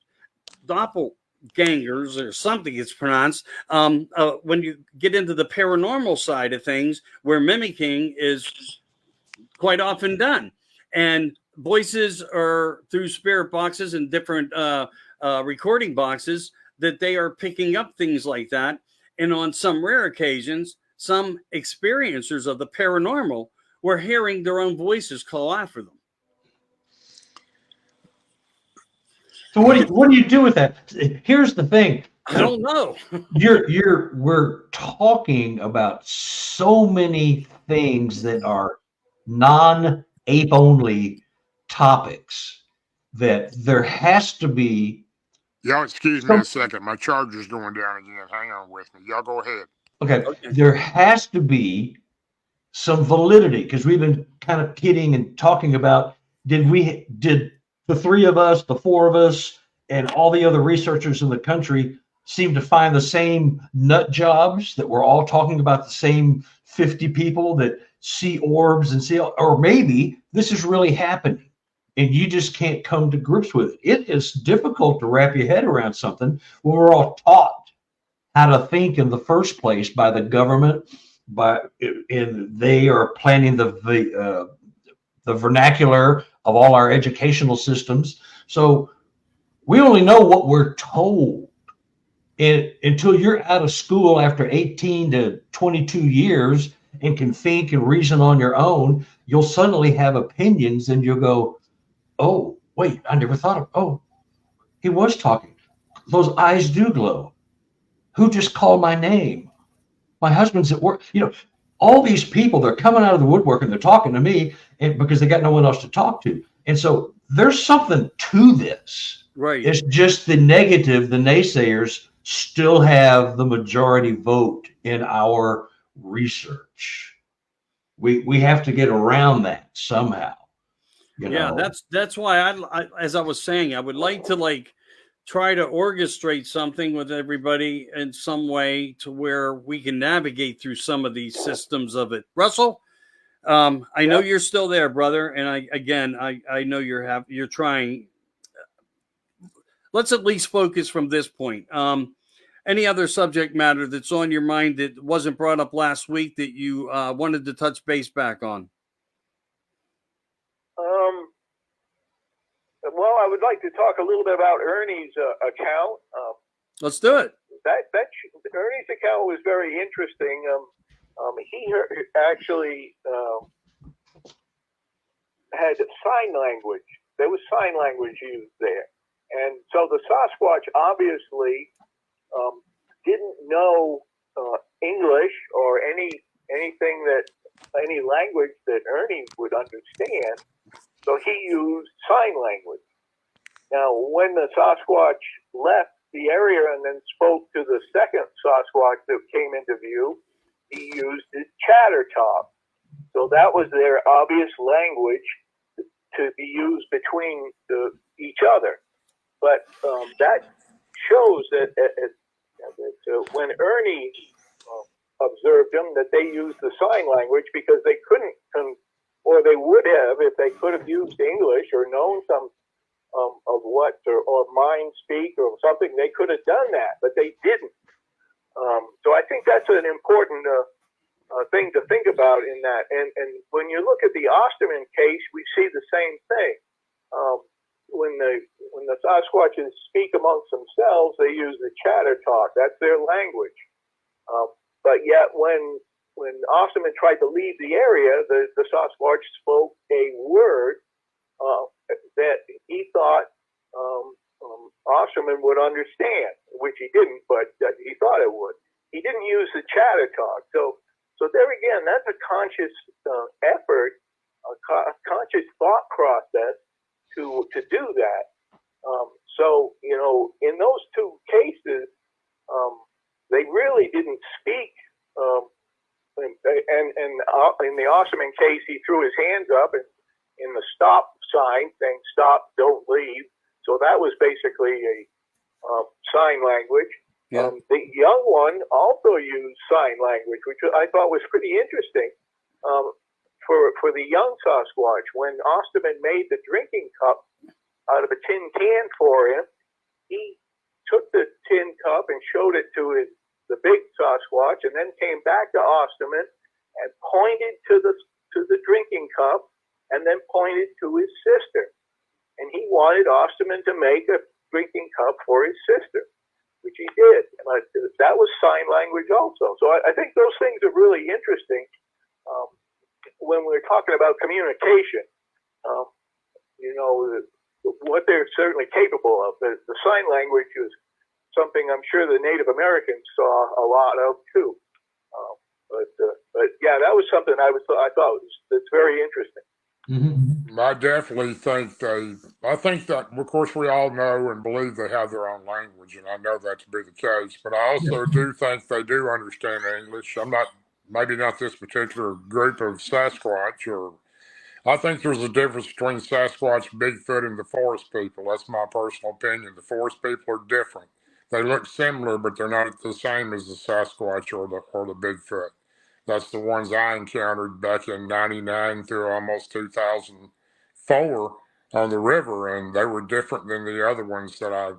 or something it's pronounced. When you get into the paranormal side of things, where mimicking is quite often done, and voices are through spirit boxes and different recording boxes, that they are picking up things like that. And on some rare occasions, some experiencers of the paranormal were hearing their own voices call out for them. So what do you do with that? Here's the thing. I don't know. We're talking about so many things that are non-ape only topics that there has to be. Y'all excuse me a second. My charger's going down again. Hang on with me. Y'all go ahead. Okay. There has to be some validity, because we've been kind of kidding and talking about, did the three of us, the four of us, and all the other researchers in the country seem to find the same nut jobs, that we're all talking about the same 50 people that see orbs and see, or maybe this is really happening and you just can't come to grips with it. It is difficult to wrap your head around something when we're all taught how to think in the first place by the government, and they are planning the vernacular of all our educational systems. So we only know what we're told. And until you're out of school after 18 to 22 years and can think and reason on your own, you'll suddenly have opinions, and you'll go, oh, wait, I never thought of, oh, he was talking. Those eyes do glow. Who just called my name? My husband's at work. All these people, they're coming out of the woodwork and they're talking to me, and because they got no one else to talk to. And so there's something to this. Right. It's just the negative, the naysayers still have the majority vote in our research. We have to get around that somehow. Yeah, that's why I, as I was saying, I would like to try to orchestrate something with everybody in some way to where we can navigate through some of these systems of it. Russell, I know you're still there, brother, and I know you're trying. Let's at least focus from this point. Any other subject matter that's on your mind that wasn't brought up last week that you wanted to touch base back on? Well, I would like to talk a little bit about Ernie's account. Let's do it. Ernie's account was very interesting. He actually had sign language. There was sign language used there, and so the Sasquatch obviously didn't know English or any language that Ernie would understand. So he used sign language. Now, when the Sasquatch left the area and then spoke to the second Sasquatch that came into view, he used his chatter talk. So that was their obvious language to be used between each other. But that shows that when Ernie observed them, that they used the sign language because they couldn't, or they would have if they could have used English or known some of what, or mind speak or something. They could have done that, but they didn't. So I think that's an important thing to think about in that. And when you look at the Osterman case, we see the same thing. When the Sasquatches speak amongst themselves, they use the chatter talk. That's their language. But yet when Osterman tried to leave the area, the Sasquatch spoke a word that he thought Osterman would understand, which he didn't, but he thought it would. He didn't use the chatter talk. So there again, that's a conscious effort, a conscious thought process to do that. So in those two cases, they really didn't speak. And in the Osterman case, he threw his hands up and in the stop sign saying "stop, don't leave." So that was basically sign language. Yeah. The young one also used sign language, which I thought was pretty interesting. For the young Sasquatch, when Osterman made the drinking cup out of a tin can for him, he took the tin cup and showed it to the big Sasquatch, and then came back to Osterman and pointed to the drinking cup, and then pointed to his sister. And he wanted Osterman to make a drinking cup for his sister, which he did. And that was sign language also. So I think those things are really interesting when we're talking about communication. What they're certainly capable of. The sign language is something I'm sure the Native Americans saw a lot of too. But yeah, that was something I thought that's very interesting. Mm-hmm. I definitely think I think that, of course, we all know and believe they have their own language, and I know that to be the case, but I also do think they do understand English. Maybe not this particular group of Sasquatch, I think there's a difference between Sasquatch, Bigfoot, and the forest people. That's my personal opinion. The forest people are different. They look similar, but they're not the same as the Sasquatch or the Bigfoot. That's the ones I encountered back in '99 through almost 2004 on the river, and they were different than the other ones that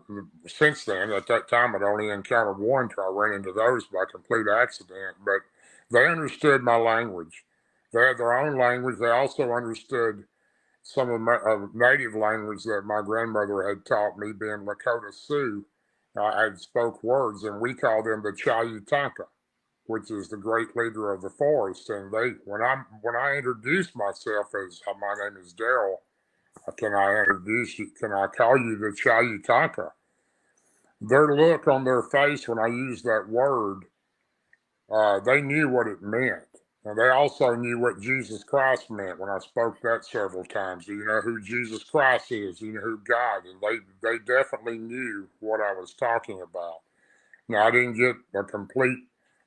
since then. At that time, I'd only encountered one till I ran into those by complete accident, but they understood my language. They had their own language. They also understood some of my native language that my grandmother had taught me, being Lakota Sioux. I had spoke words, and we called them the Chayutanka, which is the great leader of the forest. And when I introduced myself as my name is Darrell, can I introduce you? Can I call you the Chayutanka? Their look on their face when I used that word, they knew what it meant. And they also knew what Jesus Christ meant when I spoke that several times. Do you know who Jesus Christ is? Do you know who God is? They definitely knew what I was talking about. Now, I didn't get a complete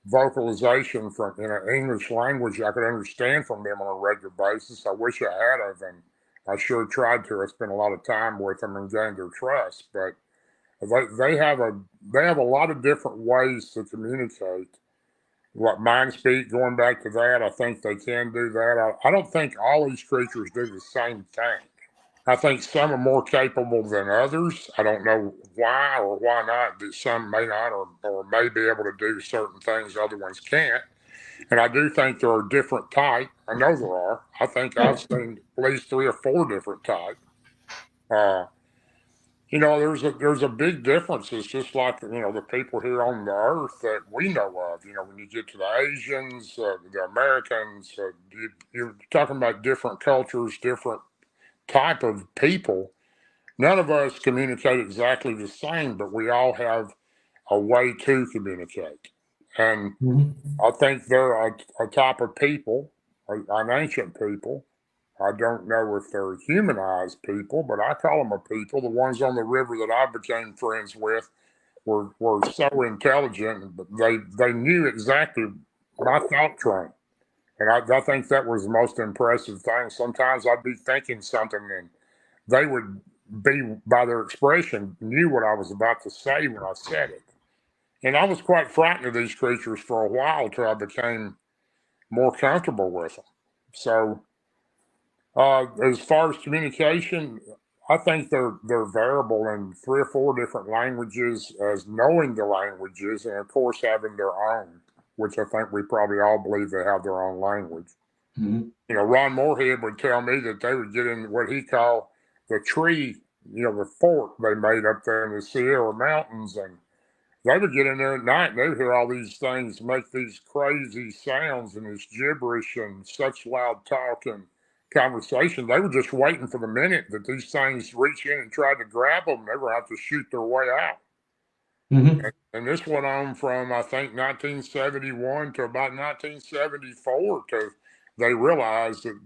vocalization in an English language I could understand from them on a regular basis. I wish I had of, and I sure tried to. I spent a lot of time with them and gained their trust. But they have a lot of different ways to communicate. What mind speak, going back to that, I think they can do that. I don't think all these creatures do the same thing. I think some are more capable than others. I don't know why or why not. Some may not or may be able to do certain things other ones can't. And I do think there are different types. I know there are. I think I've seen at least 3 or 4 different types. There's a big difference. It's just like, the people here on the earth that we know of. When you get to the Asians, the Americans, you're talking about different cultures, different type of people. None of us communicate exactly the same, but we all have a way to communicate. And I think they're a type of people, an ancient people. I don't know if they're humanized people, but I call them a people. The ones on the river that I became friends with were so intelligent, but they knew exactly my thought train. And I think that was the most impressive thing. Sometimes I'd be thinking something and they would be, by their expression, knew what I was about to say when I said it. And I was quite frightened of these creatures for a while till I became more comfortable with them. So as far as communication, I think they're variable in 3 or 4 different languages, as knowing the languages, and of course having their own, which I think we probably all believe they have their own language. Mm-hmm. Ron Moorhead would tell me that they would get in what he called the tree, the fort they made up there in the Sierra Mountains, and they would get in there at night and they would hear all these things make these crazy sounds and this gibberish and such loud talk and conversation. They were just waiting for the minute that these things reach in and try to grab them. They were have to shoot their way out. Mm-hmm. And this went on from, I think, 1971 to about 1974 till they realized that,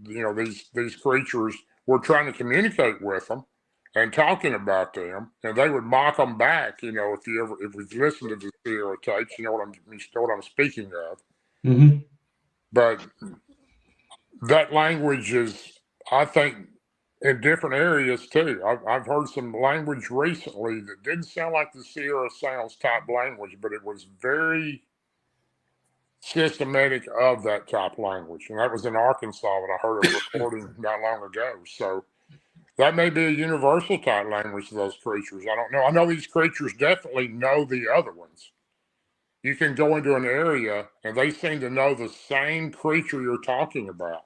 these creatures were trying to communicate with them and talking about them, and they would mock them back. If you listen to the Sierra tapes, you know what I'm speaking of. Mm-hmm. But that language is, I think, in different areas too. I've heard some language recently that didn't sound like the Sierra Sounds type language, but it was very systematic of that type language. And that was in Arkansas when I heard a recording not long ago. So that may be a universal type language to those creatures. I don't know. I know these creatures definitely know the other ones. You can go into an area and they seem to know the same creature you're talking about.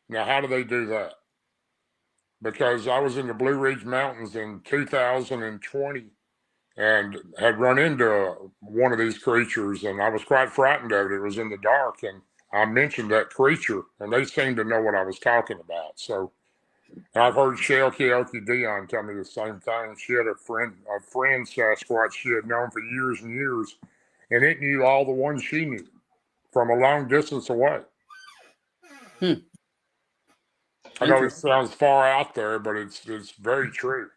Now, how do they do that? Because I was in the Blue Ridge Mountains in 2020 and had run into one of these creatures, and I was quite frightened of it. It was in the dark, and I mentioned that creature, and they seemed to know what I was talking about. So I've heard Shell Keoki Dion tell me the same thing. She had a friend Sasquatch she had known for years and years, and it knew all the ones she knew from a long distance away. I know it sounds far out there, but it's very true.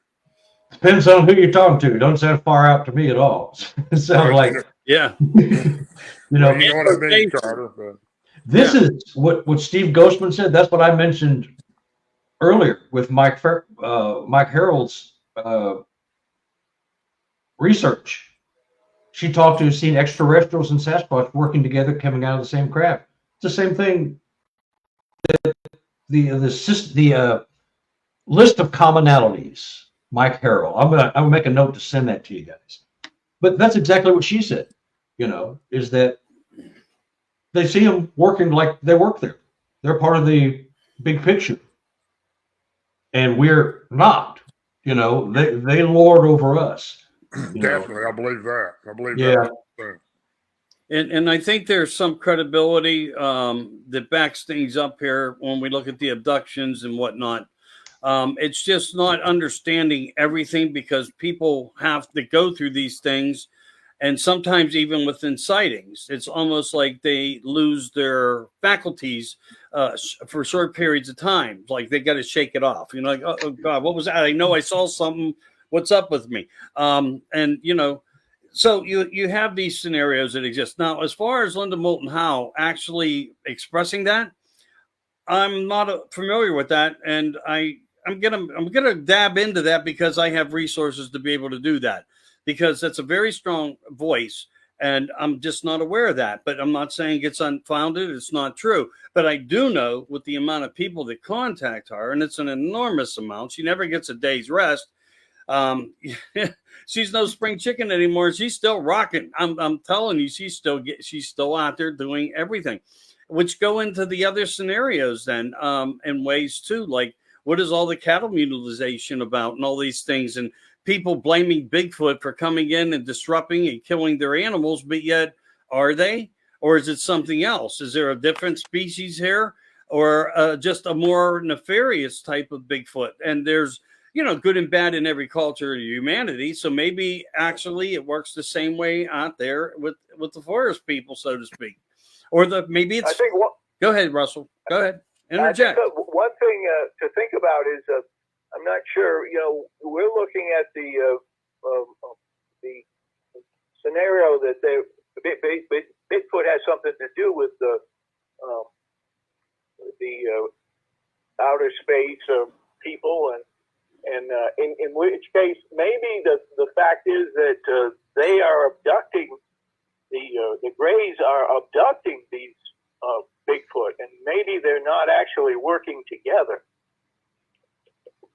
Depends on who you're talking to. Don't sound far out to me at all. It sounds like, yeah. You know what I mean, Carter. But this is what Steve Ghostman said. That's what I mentioned earlier with Mike Harold's research. She talked to seen extraterrestrials and Sasquatch working together, coming out of the same craft. It's the same thing. The list of commonalities. Mike Harold. I'm gonna make a note to send that to you guys. But that's exactly what she said. Is that they see them working like they work there. They're part of the big picture, and we're not. They lord over us. Definitely, I believe that. I believe that. And I think there's some credibility that backs things up here when we look at the abductions and whatnot. It's just not understanding everything, because people have to go through these things. And sometimes even within sightings, it's almost like they lose their faculties for short periods of time. Like they got to shake it off. Like, oh God, what was that? I know I saw something. What's up with me? So you have these scenarios that exist. Now, as far as Linda Moulton Howe actually expressing that, I'm not familiar with that. And I'm gonna dab into that because I have resources to be able to do that, because that's a very strong voice, and I'm just not aware of that. But I'm not saying it's unfounded. It's not true. But I do know with the amount of people that contact her, and it's an enormous amount. She never gets a day's rest. She's no spring chicken anymore. She's still rocking. I'm telling you, she's still out there doing everything, which go into the other scenarios then in ways too, like. What is all the cattle mutilization about and all these things, and people blaming Bigfoot for coming in and disrupting and killing their animals, but yet are they? Or is it something else? Is there a different species here, or just a more nefarious type of Bigfoot? And there's, good and bad in every culture of humanity. So maybe actually it works the same way out there with the forest people, so to speak. Or maybe it's... Go ahead, Russell. Go ahead. Interject. I think one thing to think about is I'm not sure. We're looking at the scenario that Bigfoot has something to do with the outer space people, and in which case maybe the fact is that they are abducting the Greys are abducting these Bigfoot, and maybe they're not actually working together.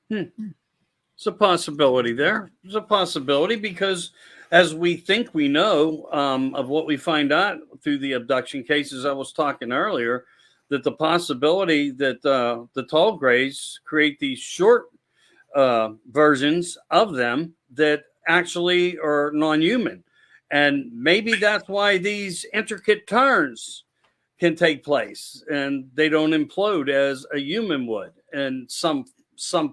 It's a possibility there. There's a possibility because, as we think we know of what we find out through the abduction cases I was talking earlier, that the possibility that the tall Greys create these short versions of them that actually are non-human. And maybe that's why these intricate turns can take place and they don't implode as a human would in some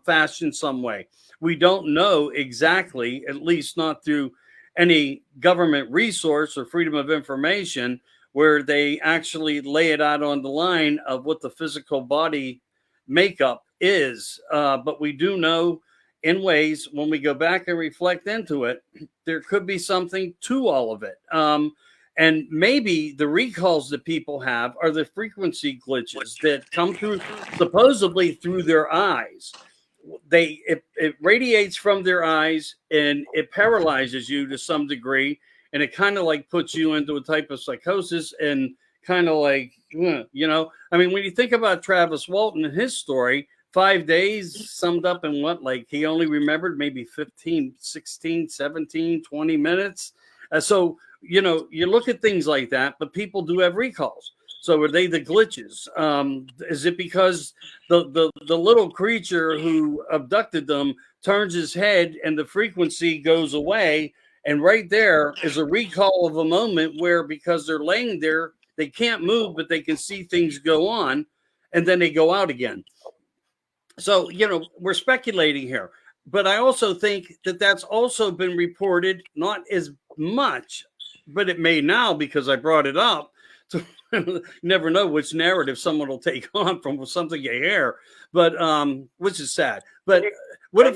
fashion, some way. We don't know exactly, at least not through any government resource or freedom of information, where they actually lay it out on the line of what the physical body makeup is. But we do know in ways, when we go back and reflect into it, there could be something to all of it. And maybe the recalls that people have are the frequency glitches that come through supposedly through their eyes. It radiates from their eyes and it paralyzes you to some degree, and it kind of like puts you into a type of psychosis and kind of like, you know, I mean, when you think about Travis Walton and his story, 5 days summed up in what, like he only remembered maybe 15, 16, 17, 20 minutes. So, you know, you look at things like that, but people do have recalls. So are they the glitches? Is it because the little creature who abducted them turns his head and the frequency goes away? And right there is a recall of a moment where, because they're laying there, they can't move, but they can see things go on, and then they go out again. So, you know, we're speculating here. But I also think that that's also been reported, not as much, but it may now because I brought it up. So you never know which narrative someone will take on from something you hear, but which is sad. But you could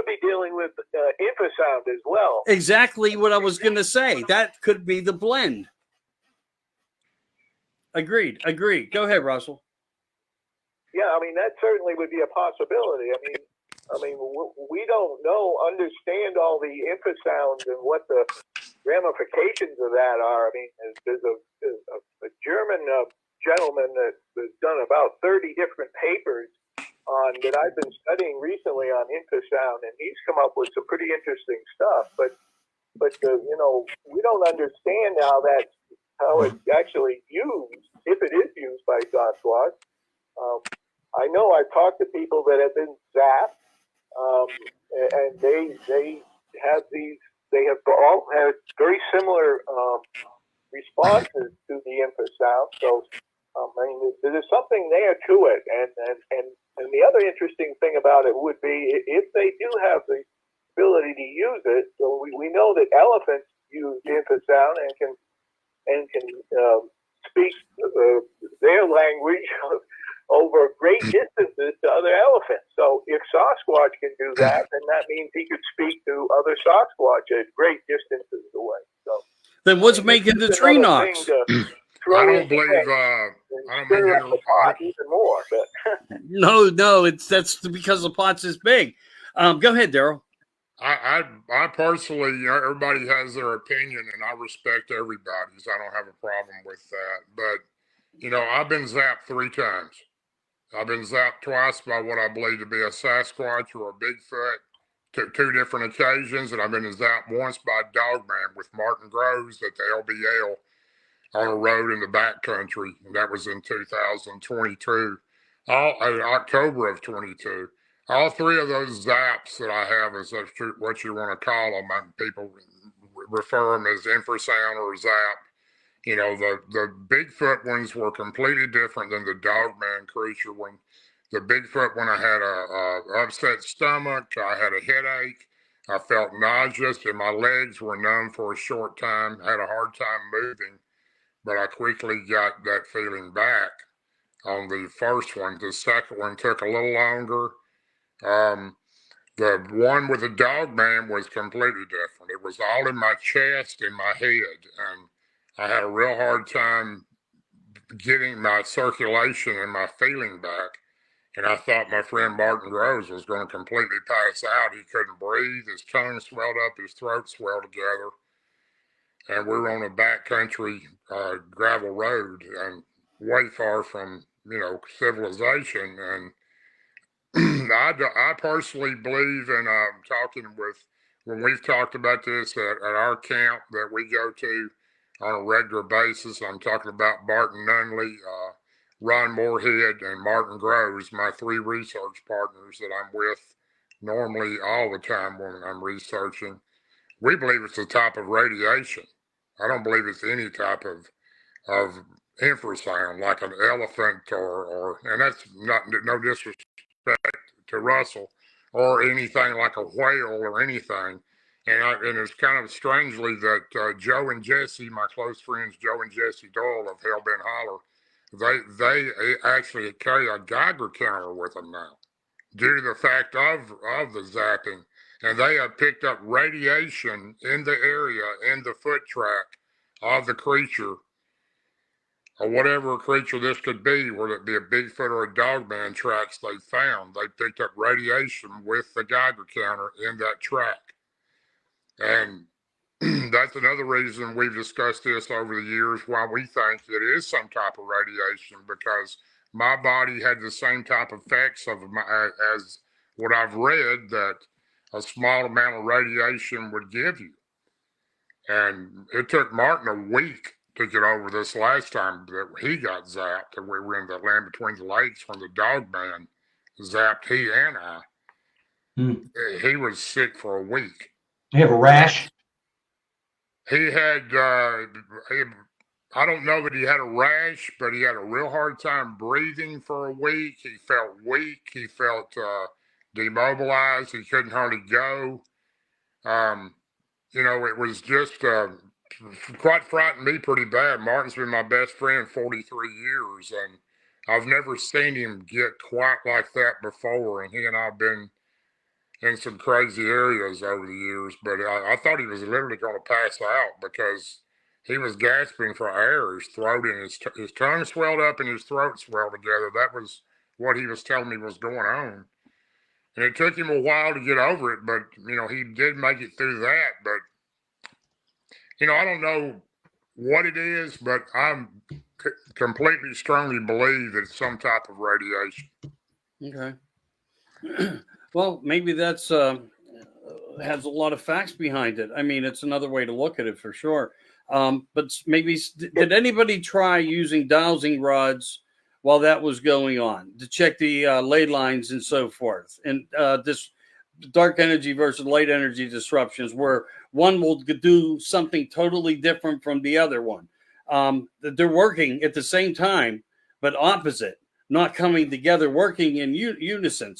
be dealing with infrasound as well. Exactly what I was going to say. That could be the blend. Agreed. Go ahead, Russell. Yeah, I mean, that certainly would be a possibility. I mean, we don't understand all the infrasounds and what the ramifications of that are. I mean, there's a German gentleman that has done about 30 different papers that I've been studying recently on infrasound, and he's come up with some pretty interesting stuff. But you know, we don't understand how it's actually used, if it is used by Sasquatch. I know I've talked to people that have been zapped, and they have all had very similar responses to the infrasound. So, I mean, there's something there to it. And the other interesting thing about it would be if they do have the ability to use it. So we know that elephants use infrasound and can speak their language over great distances to other elephants. So if Sasquatch can do that, then that means he could speak to other Sasquatch at great distances away. So then what's making the tree knocks? I don't believe. I don't mean the pot even more. But no, that's because the pot's is big. Go ahead, Darrell. I personally, you know, everybody has their opinion, and I respect everybody's. I don't have a problem with that. But you know, I've been zapped 3 times. I've been zapped twice by what I believe to be a Sasquatch or a Bigfoot, 2 different occasions, and I've been zapped once by a dog man with Martin Groves at the LBL on a road in the backcountry, and that was in 2022, October of 22. All 3 of those zaps that I have, is what you want to call them, and people refer them as infrasound or zap. You know, the Bigfoot ones were completely different than the dogman creature one. The Bigfoot one, I had a upset stomach, I had a headache, I felt nauseous, and my legs were numb for a short time. I had a hard time moving, but I quickly got that feeling back on the first one. The second one took a little longer. The one with the dogman was completely different. It was all in my chest and my head, and I had a real hard time getting my circulation and my feeling back. And I thought my friend Martin Groves was going to completely pass out. He couldn't breathe. His tongue swelled up. His throat swelled together. And we were on a backcountry gravel road and way far from, you know, civilization. And I personally believe in talking with, when we've talked about this at our camp that we go to on a regular basis, I'm talking about Barton Nunley, Ron Moorhead, and Martin Groves, my 3 research partners that I'm with normally all the time when I'm researching. We believe it's a type of radiation. I don't believe it's any type of infrasound like an elephant or and that's no disrespect to Russell or anything like a whale or anything. And it's kind of strangely that Joe and Jesse, my close friends, Joe and Jesse Doyle of Hellbent Holler, they actually carry a Geiger counter with them now due to the fact of the zapping. And they have picked up radiation in the area, in the foot track, of the creature, or whatever creature this could be, whether it be a Bigfoot or a dogman tracks they found. They picked up radiation with the Geiger counter in that track. And that's another reason we've discussed this over the years, why we think it is some type of radiation, because my body had the same type of effects as what I've read that a small amount of radiation would give you. And it took Martin a week to get over this last time that he got zapped, and we were in the land between the lakes when the dog man zapped he and I. He was sick for a week. You have a rash? He had, I don't know that he had a rash, but he had a real hard time breathing for a week. He felt weak. He felt demobilized. He couldn't hardly go. It was just quite frightened me pretty bad. Martin's been my best friend 43 years, and I've never seen him get quite like that before. And he and I have been in some crazy areas over the years, but I thought he was literally going to pass out because he was gasping for air. His throat and his tongue swelled up and his throat swelled together. That was what he was telling me was going on. And it took him a while to get over it, but, he did make it through that. But, I don't know what it is, but I'm completely strongly believe that it's some type of radiation. Okay. Well, maybe that's has a lot of facts behind it. I mean, it's another way to look at it for sure. But maybe, did anybody try using dowsing rods while that was going on to check the ley lines and so forth? And this dark energy versus light energy disruptions, where one will do something totally different from the other one. They're working at the same time, but opposite, not coming together, working in unison.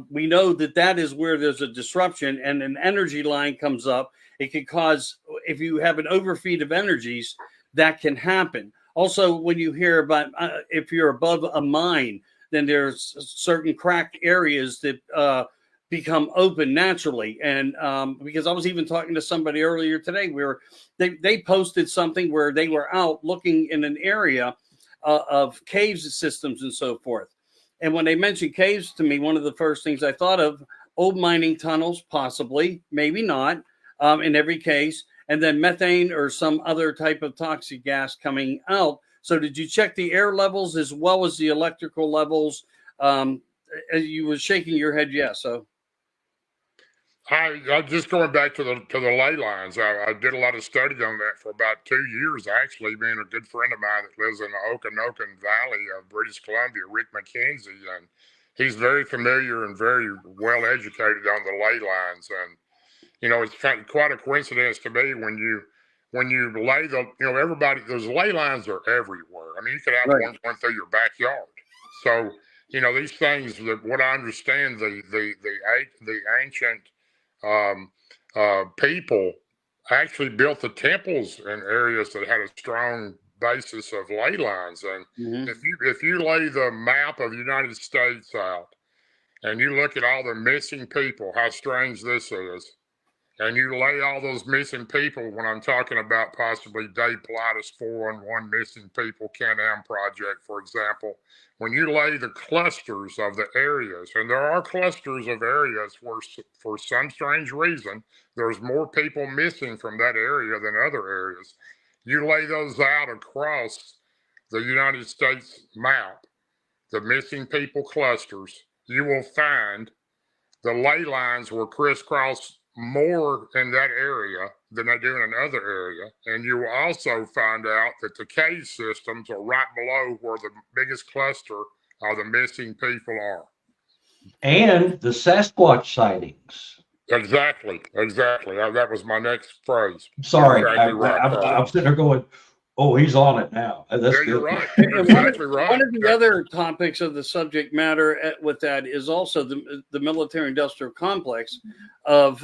We know that is where there's a disruption and an energy line comes up. It can cause, if you have an overfeed of energies, that can happen. Also, when you hear about if you're above a mine, then there's certain cracked areas that become open naturally. And because I was even talking to somebody earlier today, where they posted something where they were out looking in an area of caves systems and so forth. And when they mentioned caves to me, one of the first things I thought of, old mining tunnels, possibly, maybe not, in every case, and then methane or some other type of toxic gas coming out. So did you check the air levels as well as the electrical levels? You were shaking your head, yes. So I'm just going back to the ley lines. I did a lot of study on that for about 2 years, actually, being a good friend of mine that lives in the Okanogan Valley of British Columbia, Rick McKenzie, and he's very familiar and very well educated on the ley lines. And it's quite a coincidence to me when you lay everybody, those ley lines are everywhere. I mean, you could have one going through your backyard. So these things, that what I understand, the ancient people actually built the temples in areas that had a strong basis of ley lines. And if you lay the map of the United States out and you look at all the missing people, how strange this is, and you lay all those missing people, when I'm talking about possibly Dave Pilatus 411 missing people, Can-Am Project, for example, when you lay the clusters of the areas, and there are clusters of areas where, for some strange reason, there's more people missing from that area than other areas. You lay those out across the United States map, the missing people clusters, you will find the ley lines will crisscross more in that area than they do in another area. And you will also find out that the cave systems are right below where the biggest cluster of the missing people are. And the Sasquatch sightings. Exactly. That was my next phrase. Sorry, Exactly right, I'm sitting there going, oh, he's on it now. That's yeah, you're good. right. You're exactly right. One of the other topics of the subject matter with that is also the military-industrial complex of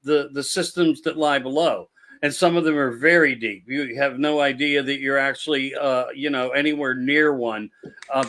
the systems that lie below. And some of them are very deep. You have no idea that you're actually, anywhere near one,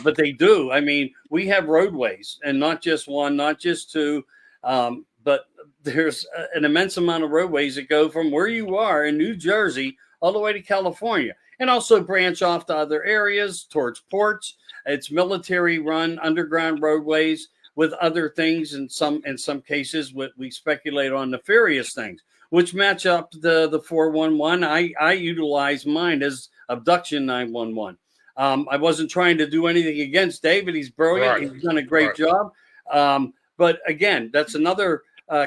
but they do. I mean, we have roadways, and not just one, not just two, but there's an immense amount of roadways that go from where you are in New Jersey all the way to California, and also branch off to other areas towards ports. It's military-run underground roadways with other things, in some cases, what we speculate on nefarious things, which match up the 411. I utilize mine as abduction 911. I wasn't trying to do anything against David. He's brilliant. Right. He's done a great job. But again, that's another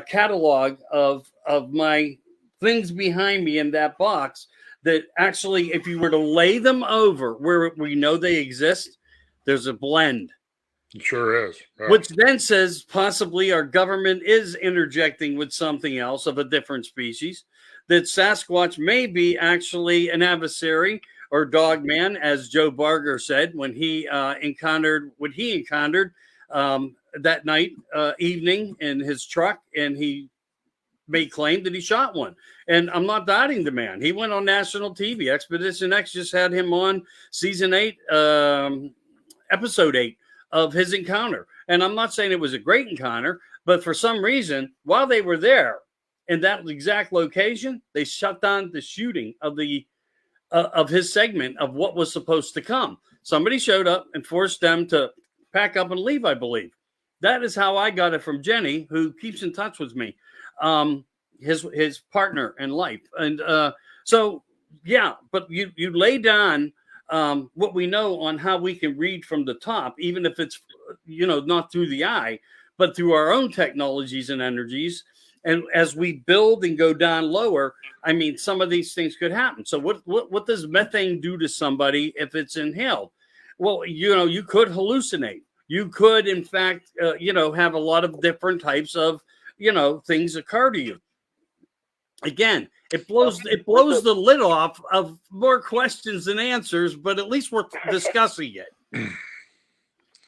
catalog of my things behind me in that box that actually, if you were to lay them over where we know they exist, there's a blend. It sure is. Yeah. Which then says possibly our government is interjecting with something else of a different species, that Sasquatch may be actually an adversary or dog man, as Joe Barger said when he encountered what he encountered that night, evening in his truck, and he made claim that he shot one. And I'm not doubting the man. He went on national TV. Expedition X just had him on season 8, episode 8 of his encounter. And I'm not saying it was a great encounter, but for some reason, while they were there in that exact location, they shut down the shooting of the of his segment of what was supposed to come. Somebody showed up and forced them to pack up and leave, I believe. That is how I got it from Jenny, who keeps in touch with me, his partner in life. And so, yeah, but you lay down what we know on how we can read from the top, even if it's, not through the eye, but through our own technologies and energies. And as we build and go down lower, I mean, some of these things could happen. So what does methane do to somebody if it's inhaled? Well, you could hallucinate. You could, in fact, have a lot of different types of, things occur to you. Again, it blows the lid off of more questions than answers, but at least we're discussing it.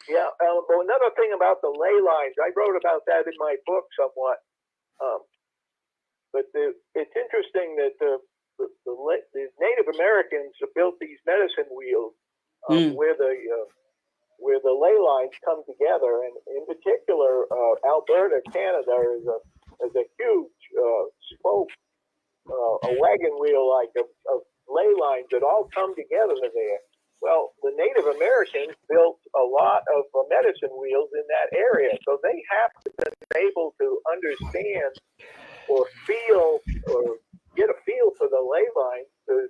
Yeah. Well, another thing about the ley lines, I wrote about that in my book somewhat. But it's interesting that the Native Americans built these medicine wheels where the ley lines come together, and in particular, Alberta, Canada, is a huge spoke, a wagon wheel like of ley lines that all come together there. Well, the Native Americans built a lot of medicine wheels in that area, so they have to be able to understand or feel or get a feel for the ley lines to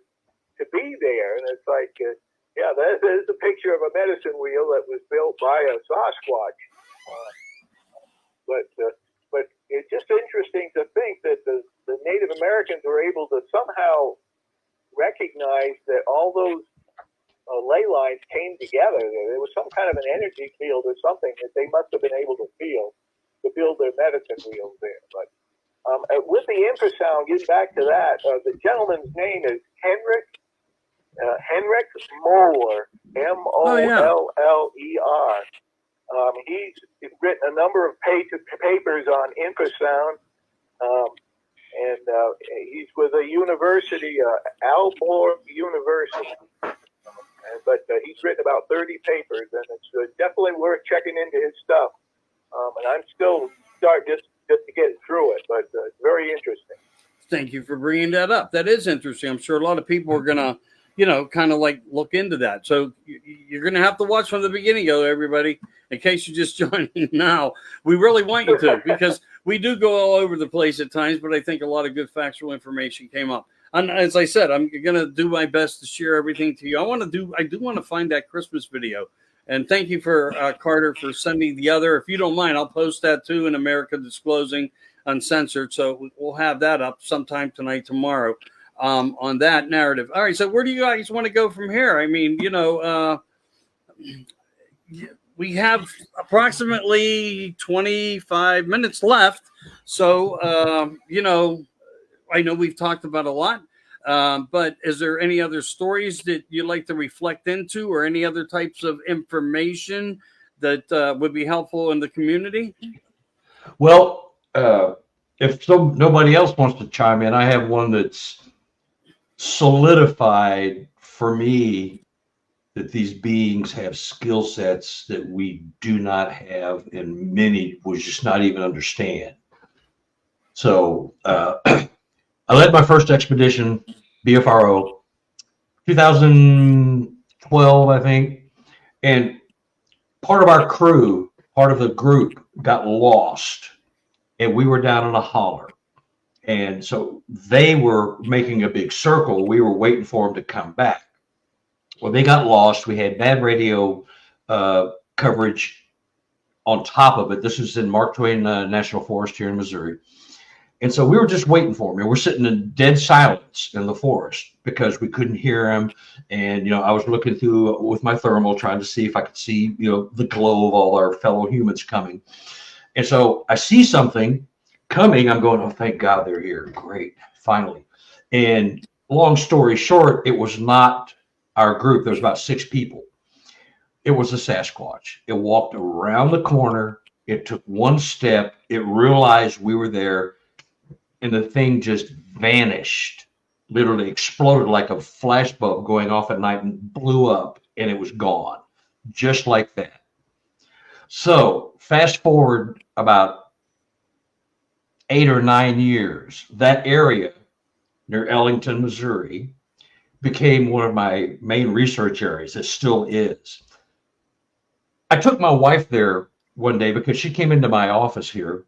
be there. And it's like, there's a picture of a medicine wheel that was built by a Sasquatch. But it's just interesting to think that the Native Americans were able to somehow recognize that all those ley lines came together. There was some kind of an energy field or something that they must have been able to feel to build their medicine wheels there. But with the infrasound, getting back to that, the gentleman's name is Henrik Moller, Moller. He's written a number of papers on infrasound, and he's with a university, Aalborg University. But he's written about 30 papers, and it's definitely worth checking into his stuff. And I'm still starting just to get through it, but it's very interesting. Thank you for bringing that up. That is interesting. I'm sure a lot of people are going to, kind of like look into that. So you're going to have to watch from the beginning, everybody, in case you're just joining now. We really want you to, because we do go all over the place at times, but I think a lot of good factual information came up. And as I said, I'm going to do my best to share everything to you. I do want to find that Christmas video. And thank you for Carter for sending the other. If you don't mind, I'll post that too in America Disclosing Uncensored. So we'll have that up sometime tonight, tomorrow, on that narrative. All right. So where do you guys want to go from here? I mean, we have approximately 25 minutes left. So, I know we've talked about a lot, but is there any other stories that you'd like to reflect into, or any other types of information that would be helpful in the community? Well, if nobody else wants to chime in, I have one that's solidified for me that these beings have skill sets that we do not have, and many would just not even understand. So I led my first expedition BFRO, 2012, I think. And part of our crew, part of the group got lost, and we were down in a holler. And so they were making a big circle. We were waiting for them to come back. Well, they got lost. We had bad radio coverage on top of it. This was in Mark Twain National Forest here in Missouri. And so we were just waiting for them. And we're sitting in dead silence in the forest because we couldn't hear them. And, I was looking through with my thermal, trying to see if I could see, the glow of all our fellow humans coming. And so I see something coming. I'm going, oh, thank God they're here. Great. Finally. And long story short, it was not our group. There was about 6 people. It was a Sasquatch. It walked around the corner. It took one step. It realized we were there. And the thing just vanished, literally exploded like a flash bulb going off at night and blew up, and it was gone, just like that. So fast forward about 8 or 9 years, that area near Ellington, Missouri, became one of my main research areas. It still is. I took my wife there one day because she came into my office here.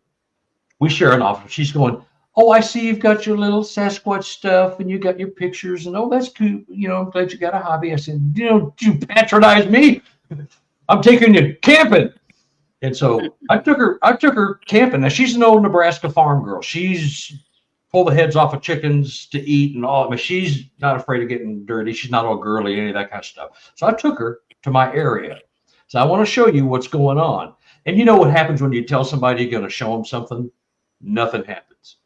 We share an office. She's going, oh, I see you've got your little Sasquatch stuff and you got your pictures and, oh, that's cool. I'm glad you got a hobby. I said, you patronize me. I'm taking you camping. And so I took her camping. Now she's an old Nebraska farm girl. She's pulled the heads off of chickens to eat and all. I mean, she's not afraid of getting dirty. She's not all girly, any of that kind of stuff. So I took her to my area. So I want to show you what's going on. And you know what happens when you tell somebody you're going to show them something? Nothing happens.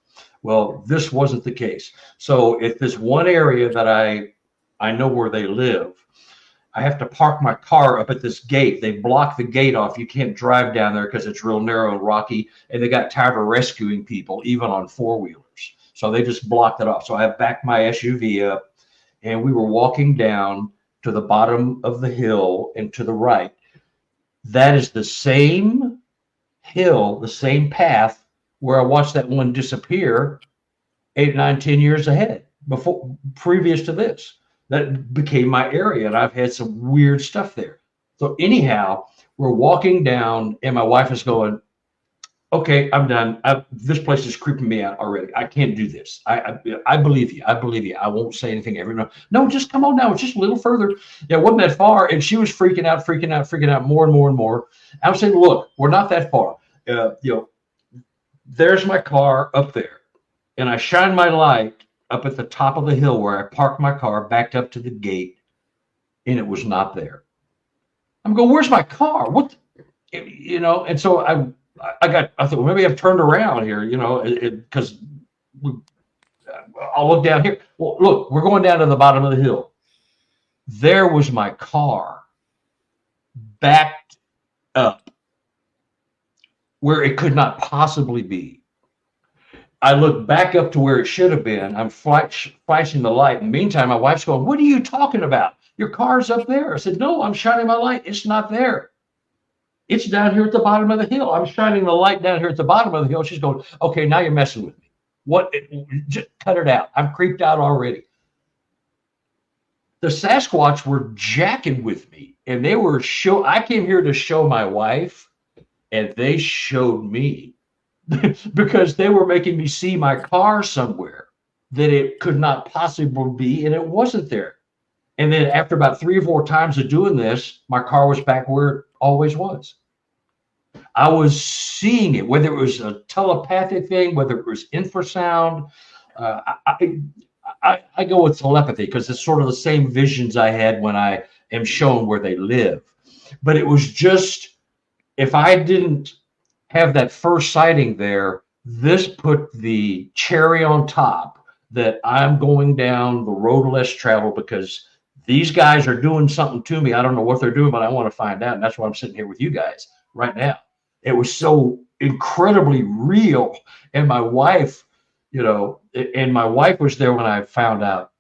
Well, this wasn't the case. So if this one area that I know where they live, I have to park my car up at this gate. They block the gate off. You can't drive down there because it's real narrow and rocky. And they got tired of rescuing people, even on 4-wheelers. So they just blocked it off. So I backed my SUV up, and we were walking down to the bottom of the hill and to the right. That is the same hill, the same path where I watched that one disappear 8, 9, 10 years ahead, previous to this. That became my area, and I've had some weird stuff there. So anyhow, we're walking down, and my wife is going, okay, I'm done. This place is creeping me out already. I can't do this. I believe you. I believe you. I won't say anything ever. No, just come on now. It's just a little further. Yeah, it wasn't that far. And she was freaking out more and more and more. I was saying, look, we're not that far. There's my car up there. And I shine my light up at the top of the hill where I parked my car, backed up to the gate, and it was not there. I'm going, where's my car? What? And so I thought, well, maybe I've turned around here, because I'll look down here. Well, look, we're going down to the bottom of the hill. There was my car backed up where it could not possibly be. I look back up to where it should have been. I'm flashing the light. In the meantime, my wife's going, what are you talking about? Your car's up there. I said, no, I'm shining my light. It's not there. It's down here at the bottom of the hill. I'm shining the light down here at the bottom of the hill. She's going, okay, now you're messing with me. What? Just cut it out. I'm creeped out already. The Sasquatch were jacking with me, and they were I came here to show my wife, and they showed me because they were making me see my car somewhere that it could not possibly be, and it wasn't there. And then after about 3 or 4 times of doing this, my car was back where it always was. I was seeing it, whether it was a telepathic thing, whether it was infrasound. I go with telepathy because it's sort of the same visions I had when I am shown where they live. But it was just, if I didn't have that first sighting there, this put the cherry on top that I'm going down the road less traveled because these guys are doing something to me. I don't know what they're doing, but I want to find out. And that's why I'm sitting here with you guys right now. It was so incredibly real. And my wife, and my wife was there when I found out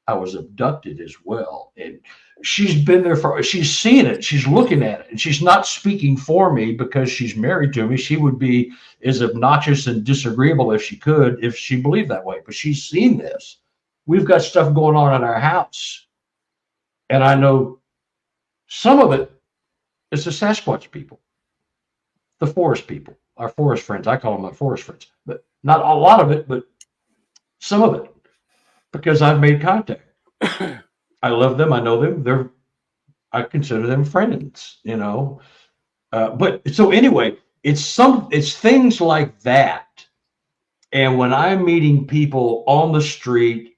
I was abducted as well. And she's been there she's seeing it. She's looking at it. And she's not speaking for me because she's married to me. She would be as obnoxious and disagreeable if she could, if she believed that way. But she's seen this. we've got stuff going on in our house. And I know some of it is the Sasquatch people, the forest people, our forest friends. I call them my forest friends, but not a lot of it, but some of it, because I've made contact. I love them. I know them. I consider them friends, you know. But so anyway, it's things like that. And when I'm meeting people on the street,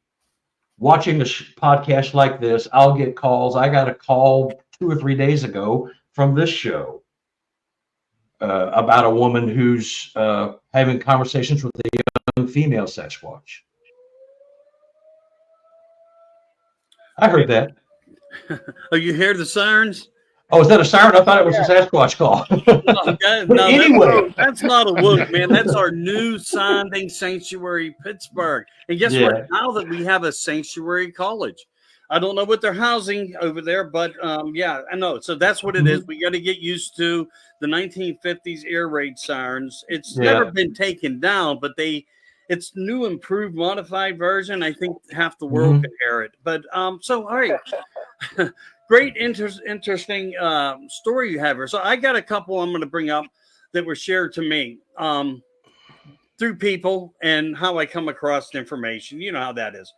watching a podcast like this, I'll get calls. I got a call 2 or 3 days ago from this show about a woman who's having conversations with a young female Sasquatch. I heard that. Oh, you hear the sirens? Oh, is that a siren? I thought it was a Sasquatch call. No, anyway, that's not a wook, man. That's our new signing sanctuary, Pittsburgh. And guess what? Now that we have a sanctuary college, I don't know what they're housing over there, but yeah, I know. So that's what it is. We got to get used to the 1950s air raid sirens. It's never been taken down, but it's new, improved, modified version. I think half the world can hear it. But so all right. Great, interesting story you have here. So I got a couple I'm going to bring up that were shared to me through people and how I come across the information. You know how that is.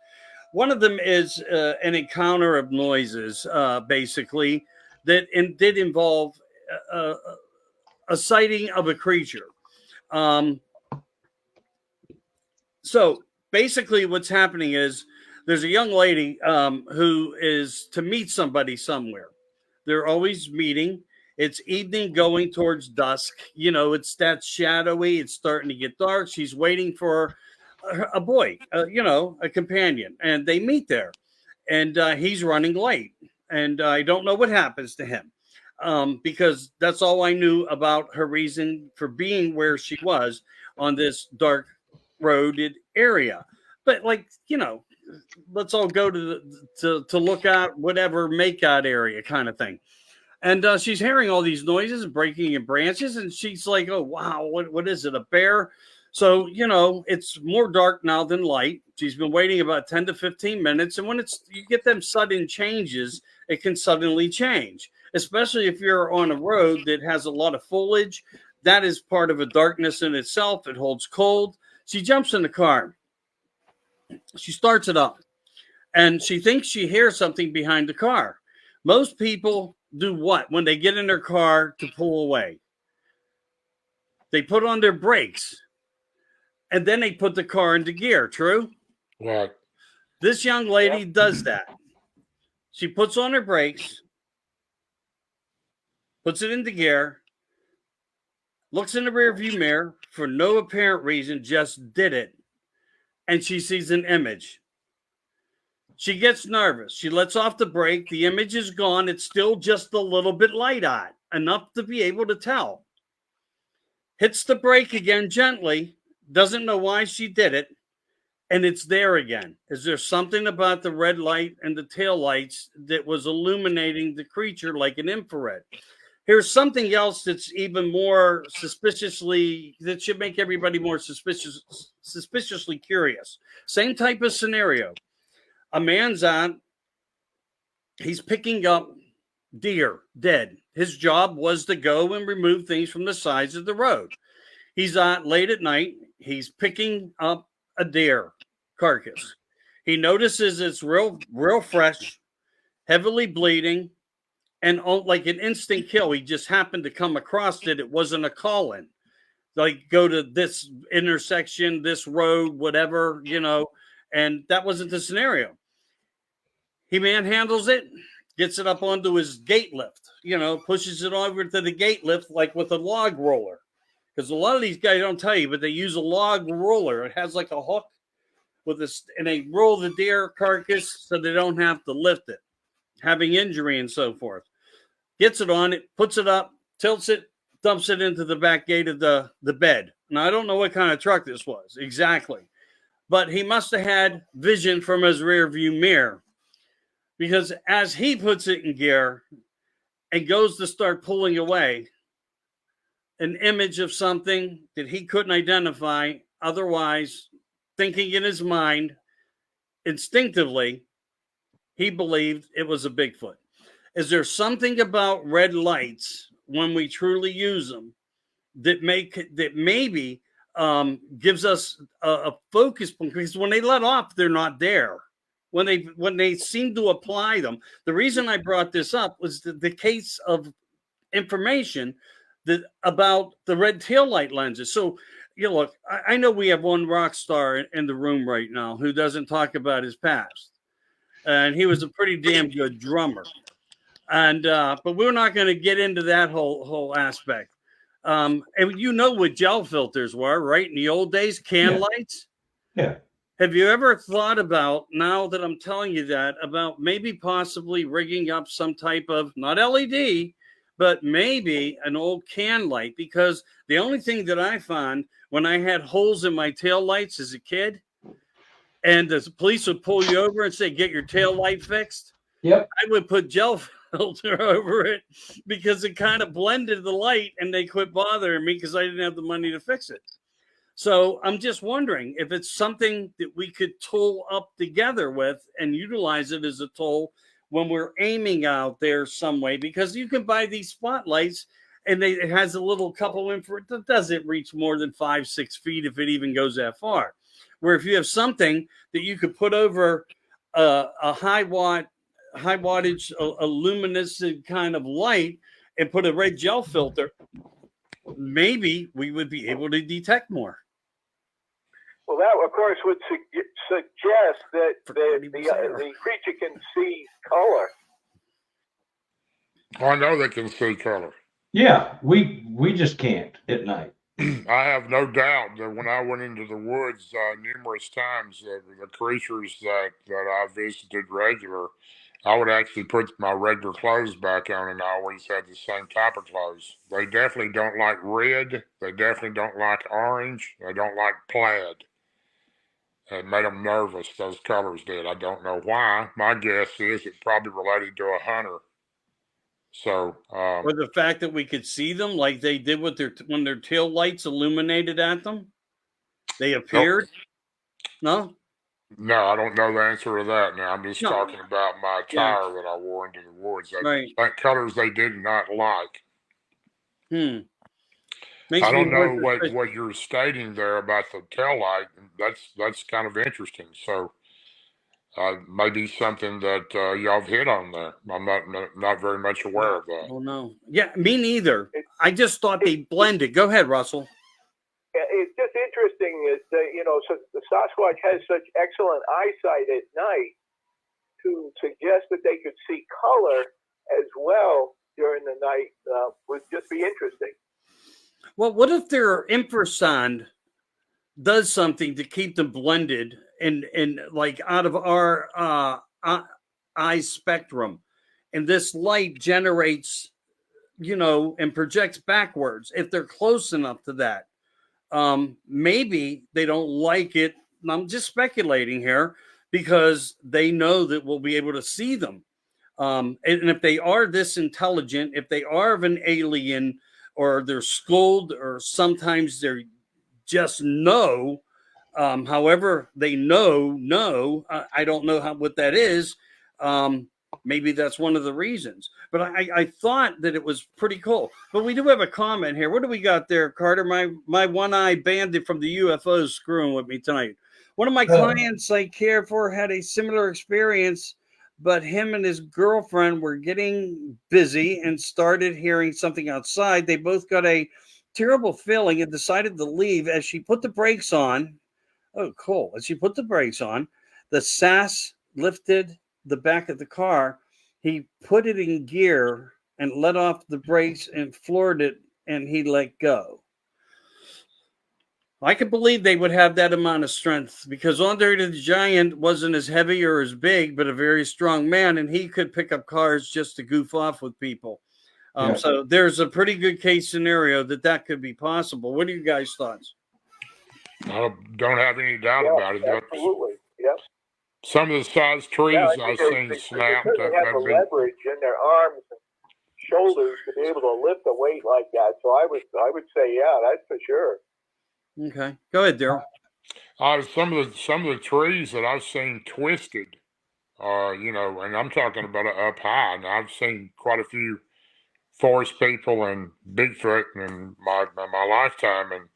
One of them is an encounter of noises, basically, that did involve a sighting of a creature. So basically what's happening is there's a young lady who is to meet somebody somewhere. They're always meeting. It's evening going towards dusk. You know, it's that shadowy. It's starting to get dark. She's waiting for a boy, you know, a companion. And they meet there. And he's running late. And I don't know what happens to him because that's all I knew about her reason for being where she was on this dark roaded area. But like, you know, let's all go to look at whatever makeout area kind of thing. And she's hearing all these noises breaking in branches. And she's like, oh, wow, what is it? A bear? So, you know, it's more dark now than light. She's been waiting about 10 to 15 minutes. And when you get them sudden changes, it can suddenly change, especially if you're on a road that has a lot of foliage. That is part of a darkness in itself. It holds cold. She jumps in the car. She starts it up and she thinks she hears something behind the car. Most people do what when they get in their car to pull away? They put on their brakes and then they put the car into gear. True? Right. This young lady does that. She puts on her brakes, puts it into gear, looks in the rearview mirror for no apparent reason, just did it. And she sees an image. She gets nervous. She lets off the brake. The image is gone. It's still just a little bit light-eyed, enough to be able to tell. Hits the brake again gently. Doesn't know why she did it. And it's there again. Is there something about the red light and the tail lights that was illuminating the creature like an infrared? Here's something else that's even more that should make everybody more suspiciously curious. Same type of scenario. A man's out. He's picking up deer, dead. His job was to go and remove things from the sides of the road. He's out late at night. He's picking up a deer carcass. He notices it's real fresh, heavily bleeding. And like an instant kill, he just happened to come across it. It wasn't a call-in. Like, go to this intersection, this road, whatever, you know. And that wasn't the scenario. He manhandles it, gets it up onto his gate lift, you know, pushes it over to the gate lift like with a log roller. Because a lot of these guys don't tell you, but they use a log roller. It has like a hook and they roll the deer carcass so they don't have to lift it, having injury and so forth. Gets it on it, puts it up, tilts it, dumps it into the back gate of the bed. Now, I don't know what kind of truck this was exactly, but he must have had vision from his rear view mirror, because as he puts it in gear and goes to start pulling away, an image of something that he couldn't identify, otherwise thinking in his mind, instinctively, he believed it was a Bigfoot. Is there something about red lights when we truly use them that maybe gives us a focus point? Because when they let off, they're not there. When they seem to apply them, the reason I brought this up was the case of information that about the red tail light lenses. So, look, I know we have one rock star in the room right now who doesn't talk about his past, and he was a pretty damn good drummer. And but we're not going to get into that whole aspect. And you know what gel filters were, right? In the old days, can lights. Yeah. Have you ever thought about, now that I'm telling you that, about maybe possibly rigging up some type of, not LED, but maybe an old can light? Because the only thing that I found when I had holes in my tail lights as a kid, and the police would pull you over and say, get your tail light fixed. Yep. I would put gel filter over it because it kind of blended the light, and they quit bothering me because I didn't have the money to fix it. So I'm just wondering if it's something that we could tool up together with and utilize it as a tool when we're aiming out there some way, because you can buy these spotlights and it has a little couple infrared that doesn't reach more than 5-6 feet if it even goes that far. Where if you have something that you could put over a high wattage, a luminescent kind of light and put a red gel filter, maybe we would be able to detect more. Well, that, of course, would suggest that the creature can see color. I know they can see color. Yeah, we just can't at night. I have no doubt that when I went into the woods numerous times, the creatures that I visited regular, I would actually put my regular clothes back on, and I always had the same type of clothes. They definitely don't like red. They definitely don't like orange. They don't like plaid. It made them nervous, those colors did. I don't know why. My guess is it's probably related to a hunter. So, or the fact that we could see them like they did with when their tail lights illuminated at them, they appeared. Nope. No, I don't know the answer to that. Now I'm just talking about my attire that I wore into the woods. That colors they did not like. I don't know what you're stating there about the tail light. That's kind of interesting. So maybe something that y'all have hit on there. I'm not very much aware of that. Oh no, yeah, me neither. I just thought they blended. Go ahead, Russell. It's just interesting that so the Sasquatch has such excellent eyesight at night, to suggest that they could see color as well during the night would just be interesting. Well, what if their infrasound does something to keep them blended and like out of our eye spectrum, and this light generates, and projects backwards? If they're close enough to that, maybe they don't like it. I'm just speculating here because they know that we'll be able to see them. And if they are this intelligent, if they are of an alien, or they're schooled, or sometimes they're just know, however they know, I don't know what that is. Maybe that's one of the reasons. But I thought that it was pretty cool. But we do have a comment here. What do we got there, Carter? My one-eye bandit from the UFOs screwing with me tonight. One of my clients I care for had a similar experience, but him and his girlfriend were getting busy and started hearing something outside. They both got a terrible feeling and decided to leave. As she put the brakes on, oh, cool. As she put the brakes on, the SAS lifted the back of the car. He put it in gear and let off the brakes and floored it, and he let go. I could believe they would have that amount of strength, because Andre the Giant wasn't as heavy or as big, but a very strong man, and he could pick up cars just to goof off with people. So there's a pretty good case scenario that could be possible. What are you guys' thoughts? I don't have any doubt about it. Absolutely, yes. Some of the size trees I've seen snap. They have the leverage in their arms and shoulders to be able to lift a weight like that. So I would say, yeah, that's for sure. Okay, go ahead, Darrell. Some of the trees that I've seen twisted, you know, and I'm talking about up high. And I've seen quite a few forest people and Bigfoot in my lifetime, and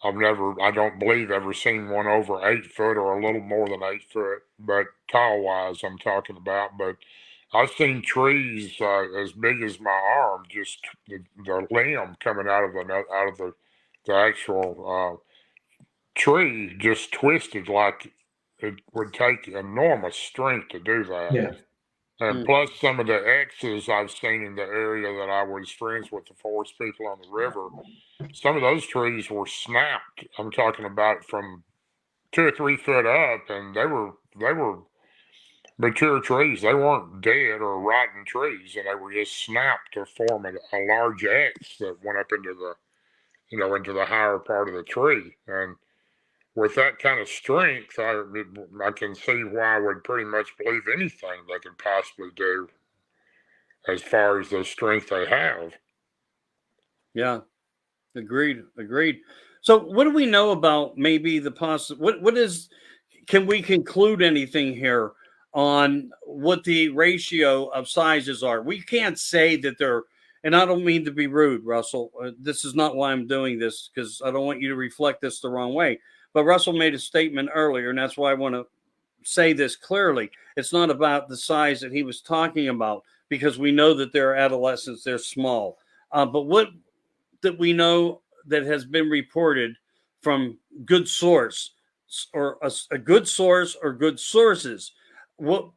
I don't believe ever seen one over 8 foot or a little more than 8 foot, but tall wise, I'm talking about. But I've seen trees as big as my arm, just the limb coming out of the actual tree, just twisted like it would take enormous strength to do that. Yeah. And plus, some of the X's I've seen in the area that I was friends with the forest people on the river, some of those trees were snapped. I'm talking about from 2 or 3 foot up, and they were mature trees. They weren't dead or rotten trees, and they were just snapped to form a large X that went up into into the higher part of the tree. And with that kind of strength, I can see why I would pretty much believe anything they could possibly do as far as the strength they have. Yeah. Agreed. So what do we know about maybe the can we conclude anything here on what the ratio of sizes are? We can't say that they're, and I don't mean to be rude, Russell. This is not why I'm doing this, because I don't want you to reflect this the wrong way. But Russell made a statement earlier, and that's why I want to say this clearly. It's not about the size that he was talking about, because we know that they're adolescents, they're small. But what that we know that has been reported from good source or a good source or good sources, what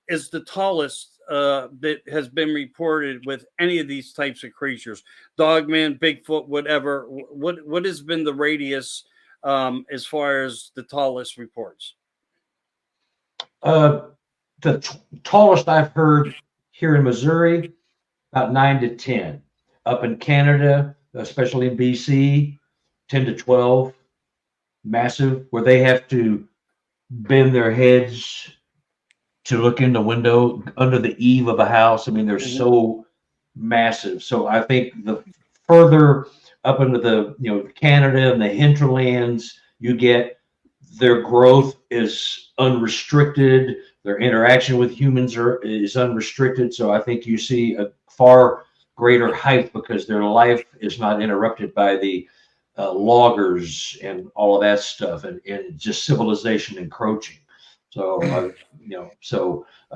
is the tallest that has been reported with any of these types of creatures? Dogman, Bigfoot, whatever. What has been the radius as far as the tallest reports? The tallest I've heard here in Missouri, about 9 to 10. Up in Canada, especially in BC, 10 to 12. Massive, where they have to bend their heads to look in the window under the eave of a house. I mean, they're so massive. So I think the further up into the Canada and the hinterlands you get, their growth is unrestricted. Their interaction with humans is unrestricted. So I think you see a far greater height because their life is not interrupted by the loggers and all of that stuff, and just civilization encroaching. So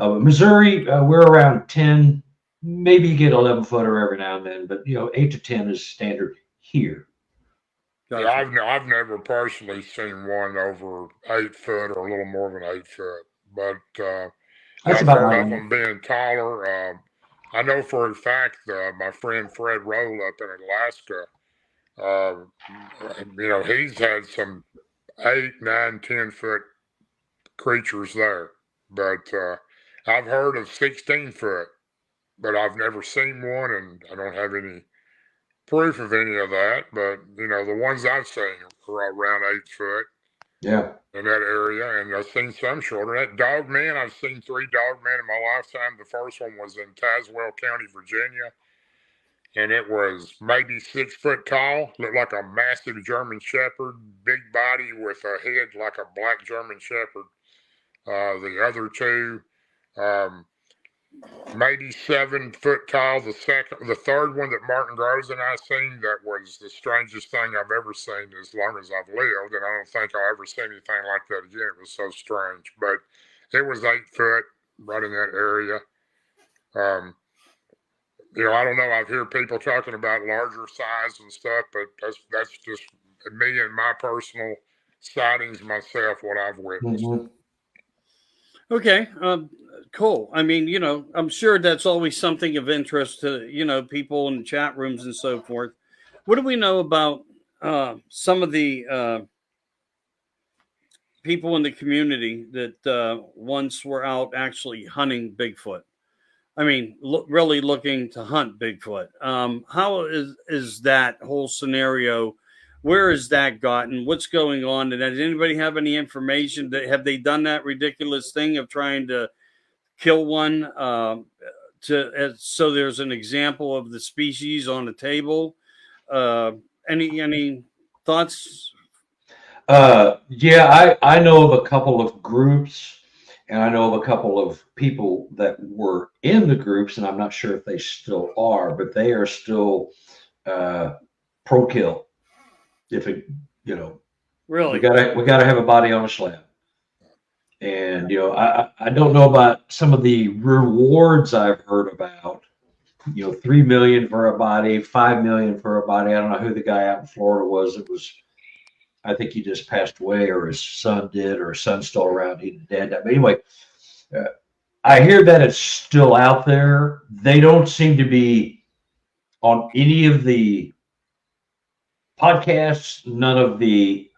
Missouri, we're around 10, maybe you get 11-footer every now and then, but 8 to 10 is standard here. Gotcha. Yeah, I've never personally seen one over 8 foot or a little more than 8 foot, but I've heard of them being taller. I know for a fact my friend Fred Roll up in Alaska, he's had some 8, 9, 10 foot creatures there, but I've heard of 16 foot, but I've never seen one, and I don't have any proof of any of that. But the ones I've seen are around 8 foot. Yeah. In that area, and I've seen some shorter. That dogman, I've seen 3 dogmen in my lifetime. The first one was in Tazewell County, Virginia, and it was maybe 6 foot tall. Looked like a massive German Shepherd, big body with a head like a black German Shepherd. The other 2, maybe 7 foot tall. The third one that Martin Groves and I seen, that was the strangest thing I've ever seen as long as I've lived, and I don't think I'll ever see anything like that again. It was so strange, but it was 8 foot right in that area. I don't know. I've heard people talking about larger size and stuff, but that's just me and my personal sightings myself, what I've witnessed. Mm-hmm. Okay, cool. I mean, I'm sure that's always something of interest to, people in chat rooms and so forth. What do we know about some of the people in the community that once were out actually hunting Bigfoot? I mean, really looking to hunt Bigfoot. How is that whole scenario? Where has that gotten? What's going on? And does anybody have any information? Have they done that ridiculous thing of trying to kill one so there's an example of the species on the table? Any thoughts? Yeah, I know of a couple of groups, and I know of a couple of people that were in the groups, and I'm not sure if they still are, but they are still pro kill. If it, you know, Really? we gotta have a body on a slab. And I don't know about some of the rewards I've heard about. 3 million for a body, 5 million for a body. I don't know who the guy out in Florida was. I think he just passed away, or his son did, or his son's still around. He dead. But anyway, uh, I hear that it's still out there. They don't seem to be on any of the podcasts, none of the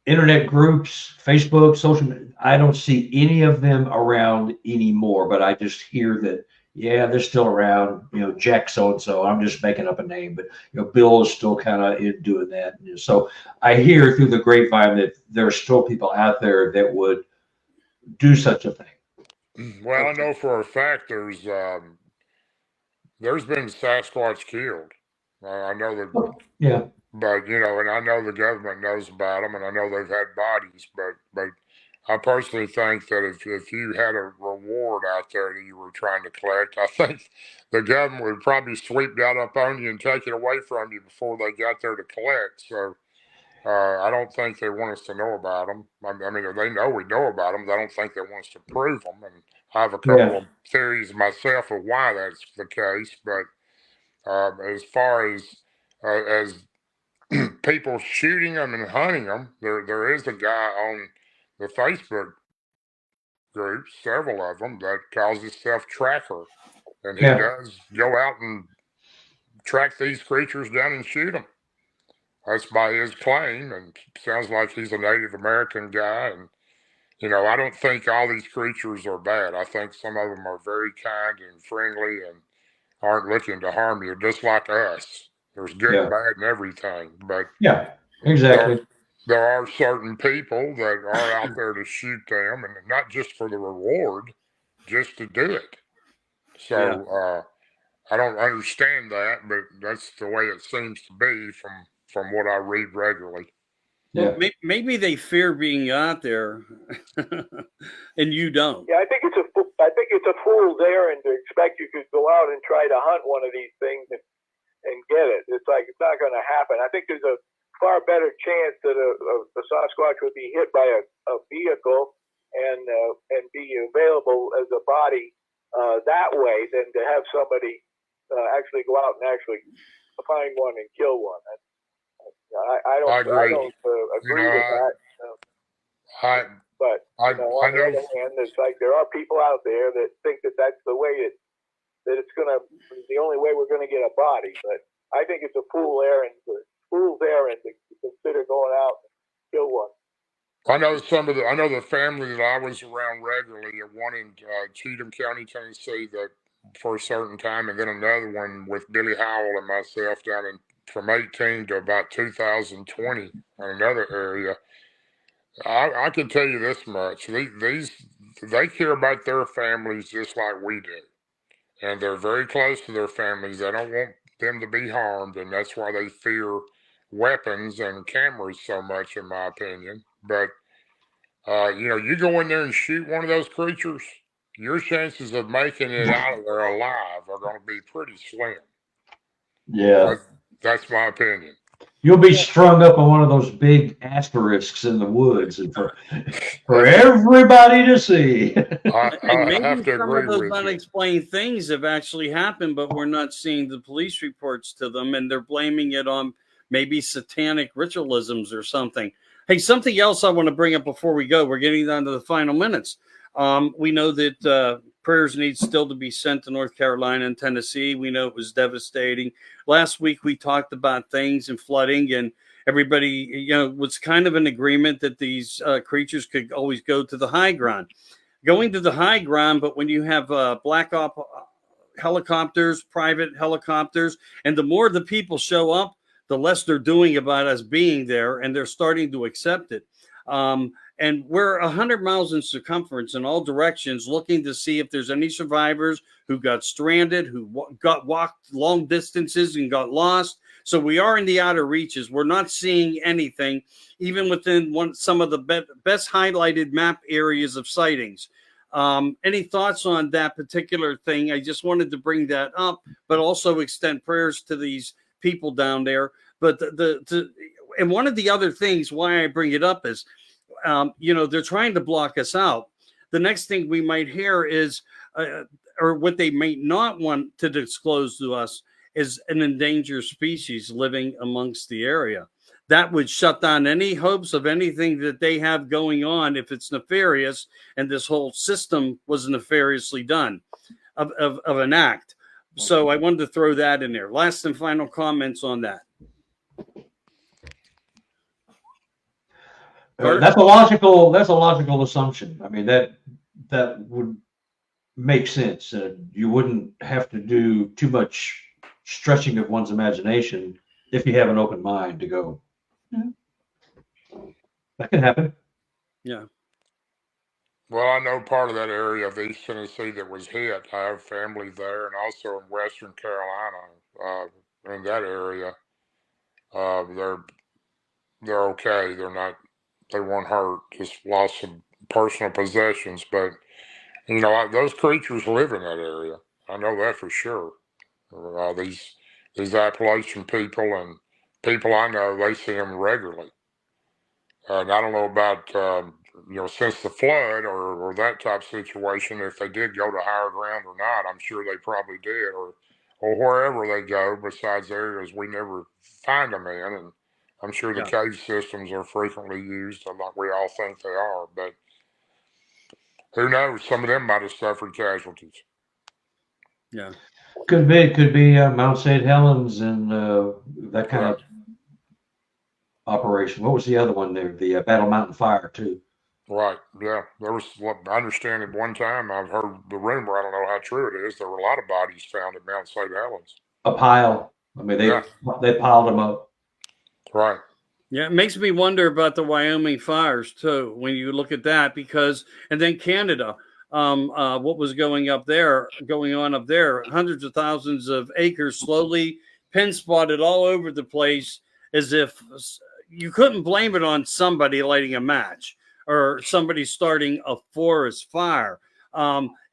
internet groups, Facebook, social media. I don't see any of them around anymore, but I just hear that, yeah, they're still around. Jack so and so. I'm just making up a name, but Bill is still kind of doing that. So I hear through the grapevine that there are still people out there that would do such a thing. Well, I know for a fact there's been Sasquatch killed. I know that. Yeah. But and I know the government knows about them, and I know they've had bodies. But I personally think that if you had a reward out there that you were trying to collect, I think the government would probably sweep that up on you and take it away from you before they got there to collect. So I don't think they want us to know about them. I mean, they know we know about them. I don't think they want us to prove them. And I have a couple of theories myself of why that's the case. But as far as people shooting them and hunting them, there is a guy on the Facebook group, several of them, that calls himself Tracker, and he does go out and track these creatures down and shoot them. That's by his claim, and sounds like he's a Native American guy. And I don't think all these creatures are bad. I think some of them are very kind and friendly and aren't looking to harm you, just like us. There's good and bad and everything, but exactly. There are certain people that are out there to shoot them, and not just for the reward, just to do it. So I don't understand that, but that's the way it seems to be from what I read regularly. Yeah. Well, maybe they fear being out there, and you don't. Yeah, I think it's a fool's errand to expect you could go out and try to hunt one of these things and get it. It's like it's not going to happen. I think there's a far better chance that a Sasquatch would be hit by a vehicle and be available as a body that way than to have somebody actually go out and actually find one and kill one. I don't agree with that. But on the other hand, it's like there are people out there that think that that's the way that it's going to, the only way we're going to get a body. But I think it's a fool's errand to consider going out and kill one. I know the family that I was around regularly, one in Cheatham County, Tennessee, that for a certain time, and then another one with Billy Howell and myself down in from 18 to about 2020 in another area. I can tell you this much: they care about their families just like we do, and they're very close to their families. They don't want them to be harmed, and that's why they fear weapons and cameras so much, in my opinion. But you go in there and shoot one of those creatures, your chances of making it out of there alive are going to be pretty slim. Yeah, that's my opinion. You'll be strung up on one of those big asterisks in the woods, and for everybody to see. And maybe some of those unexplained things have actually happened, but we're not seeing the police reports to them, and they're blaming it on maybe satanic ritualisms or something. Hey, something else I want to bring up before we go. We're getting down to the final minutes. We know that prayers need still to be sent to North Carolina and Tennessee. We know it was devastating. Last week we talked about things and flooding, and everybody, was kind of in agreement that these creatures could always go to the high ground. Going to the high ground, but when you have black op helicopters, private helicopters, and the more the people show up, the less they're doing about us being there, and they're starting to accept it. And we're 100 miles in circumference in all directions, looking to see if there's any survivors who got stranded, who walked long distances and got lost. So we are in the outer reaches. We're not seeing anything, even within some of the best highlighted map areas of sightings. Any thoughts on that particular thing? I just wanted to bring that up, but also extend prayers to these people down there. But and one of the other things why I bring it up is, they're trying to block us out. The next thing we might hear is, or what they may not want to disclose to us, is an endangered species living amongst the area. That would shut down any hopes of anything that they have going on if it's nefarious, and this whole system was nefariously done of an act. So I wanted to throw that in there. Last and final comments on that. That's a logical assumption. I mean, that would make sense. You wouldn't have to do too much stretching of one's imagination if you have an open mind to go. That can happen. Yeah. Well, I know part of that area of East Tennessee that was hit. I have family there, and also in Western Carolina, in that area. They're okay. They weren't hurt. Just lost some personal possessions, but those creatures live in that area. I know that for sure. These Appalachian people and people I know, they see them regularly. And I don't know about since the flood or that type of situation, if they did go to higher ground or not. I'm sure they probably did, or wherever they go besides areas we never find them in. And I'm sure the cave systems are frequently used, like we all think they are. But who knows? Some of them might have suffered casualties. Yeah. Could be Mount St. Helens and that kind of operation. What was the other one there? The Battle Mountain Fire too. Right. Yeah. There was. I understand at one time I've heard the rumor. I don't know how true it is. There were a lot of bodies found at Mount St. Helens. A pile. I mean, they piled them up. Right. Yeah, it makes me wonder about the Wyoming fires too. When you look at that, and then Canada. What was going on up there, hundreds of thousands of acres slowly pin spotted all over the place, as if you couldn't blame it on somebody lighting a match or somebody starting a forest fire.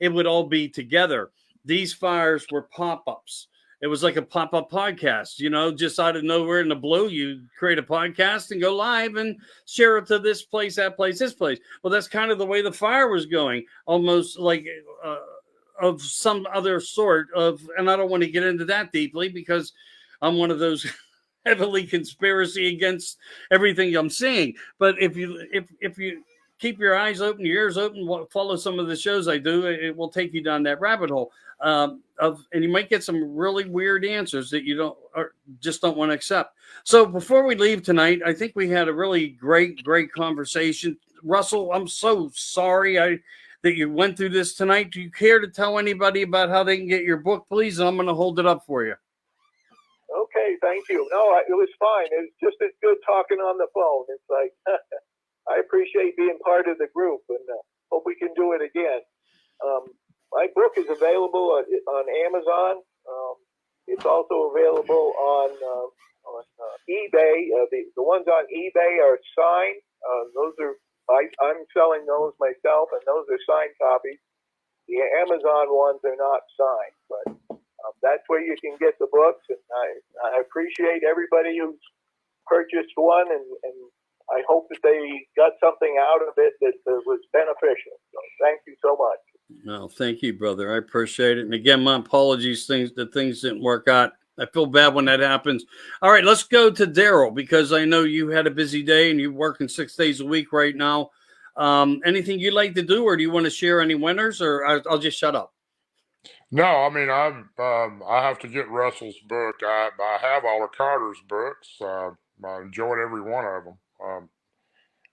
It would all be together. These fires were pop-ups. It was like a pop-up podcast, just out of nowhere in the blue, you create a podcast and go live and share it to this place, that place, this place. Well, that's kind of the way the fire was going, almost like of some other sort of, and I don't want to get into that deeply because I'm one of those heavily conspiracy against everything I'm seeing. But if you keep your eyes open, your ears open, follow some of the shows I do, it will take you down that rabbit hole. And you might get some really weird answers that you just don't want to accept. So before we leave tonight, I think we had a really great conversation. Russell, I'm so sorry that you went through this tonight. Do you care to tell anybody about how they can get your book, please? I'm going to hold it up for you. Okay, thank you. No, it was fine. It was just as good talking on the phone. It's like, I appreciate being part of the group, and hope we can do it again. My book is available on Amazon. It's also available on eBay. The ones on eBay are signed. I'm selling those myself, and those are signed copies. The Amazon ones are not signed, but that's where you can get the books. And I appreciate everybody who's purchased one, and I hope that they got something out of it that was beneficial. So thank you so much. No, thank you, brother. I appreciate it. And again, my apologies. Things didn't work out. I feel bad when that happens. All right, let's go to Darrell, because I know you had a busy day and you're working 6 days a week right now. Anything you'd like to do, or do you want to share any winners, or I'll just shut up? No, I mean, I have to get Russell's book. I have all of Carter's books. I enjoyed every one of them.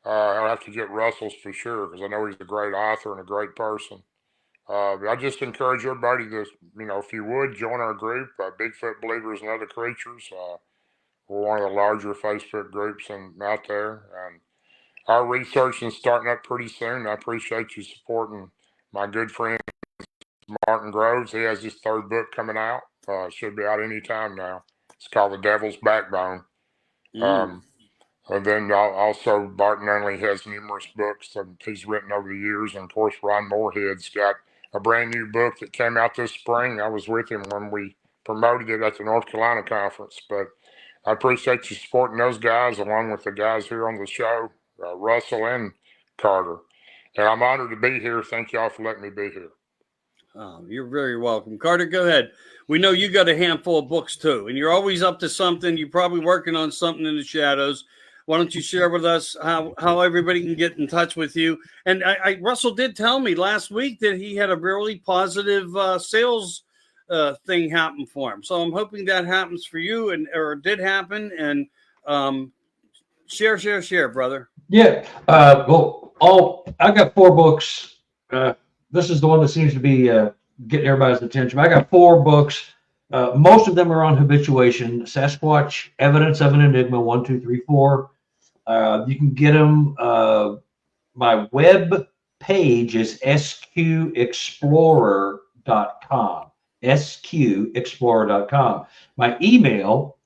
I'll have to get Russell's for sure, because I know he's a great author and a great person. I just encourage everybody to, if you would, join our group, Bigfoot Believers and Other Creatures. We're one of the larger Facebook groups out there. And our research is starting up pretty soon. I appreciate you supporting my good friend Martin Groves. He has his third book coming out. Should be out any time now. It's called The Devil's Backbone. And then also Barton Unley has numerous books that he's written over the years. And of course, Ron Moorhead's got a brand new book that came out this spring. I was with him when we promoted it at the North Carolina conference. But I appreciate you supporting those guys along with the guys here on the show, Russell and Carter. And I'm honored to be here. Thank y'all for letting me be here. Oh, you're very welcome. Carter, go ahead. We know you got a handful of books too, and you're always up to something. You're probably working on something in the shadows. Why don't you share with us how everybody can get in touch with you? And Russell did tell me last week that he had a really positive sales thing happen for him. So I'm hoping that happens for you, or did happen. And share, brother. Yeah. Well, I got 4 books. This is the one that seems to be getting everybody's attention. I got 4 books. Most of them are on habituation. Sasquatch, Evidence of an Enigma, 1, 2, 3, 4. You can get them. My web page is sqexplorer.com. sqexplorer.com. My email,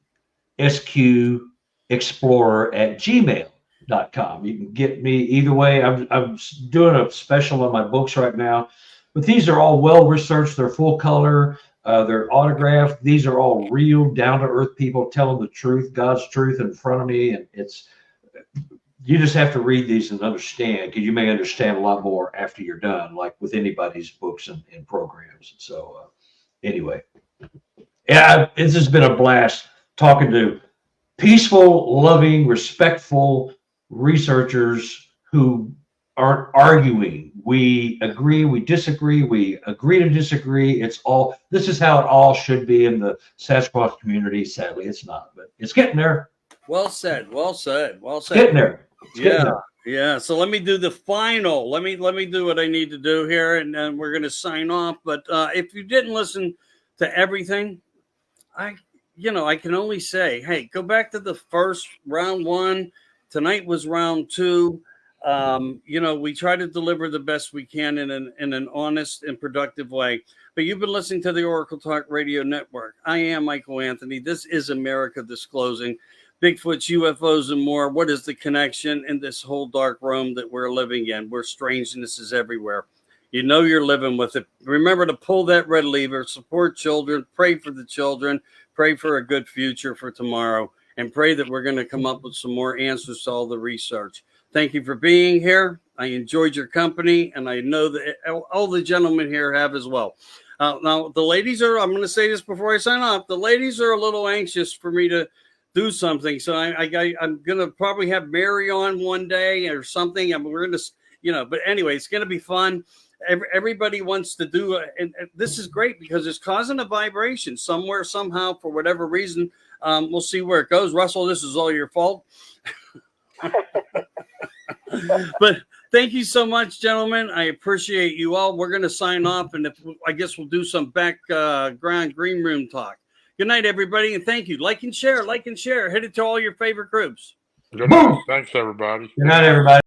sqexplorer@gmail.com. You can get me either way. I'm doing a special on my books right now, but these are all well researched. They're full color. They're autographed. These are all real, down-to-earth people telling the truth, God's truth in front of me. And you just have to read these and understand, because you may understand a lot more after you're done, like with anybody's books and programs. So anyway, yeah, this has been a blast talking to peaceful, loving, respectful researchers who aren't arguing. We agree, we disagree, we agree to disagree. This is how it all should be in the Sasquatch community. Sadly, it's not, but it's getting there. Well said. It's getting there. Yeah. So let me do the final. Let me do what I need to do here, and then we're going to sign off. But if you didn't listen to everything, I can only say, hey, go back to the first round 1. Tonight was round 2. We try to deliver the best we can in an honest and productive way. But you've been listening to the Oracle Talk Radio Network. I am Michael Anthony. This is America Disclosing. Bigfoots, UFOs, and more. What is the connection in this whole dark room that we're living in, where strangeness is everywhere? You know you're living with it. Remember to pull that red lever, support children, pray for the children, pray for a good future for tomorrow, and pray that we're going to come up with some more answers to all the research. Thank you for being here. I enjoyed your company, and I know that all the gentlemen here have as well. Now, the ladies I'm going to say this before I sign off, the ladies are a little anxious for me to do something. So I'm going to probably have Mary on one day or something. We're going to, but anyway, it's going to be fun. Everybody wants to do it. And this is great because it's causing a vibration somewhere, somehow, for whatever reason. We'll see where it goes. Russell, this is all your fault. But thank you so much, gentlemen. I appreciate you all. We're going to sign off, and I guess we'll do some background green room talk. Good night, everybody, and thank you. Like and share. Hit it to all your favorite groups. Good night. Thanks, everybody. Good night, everybody.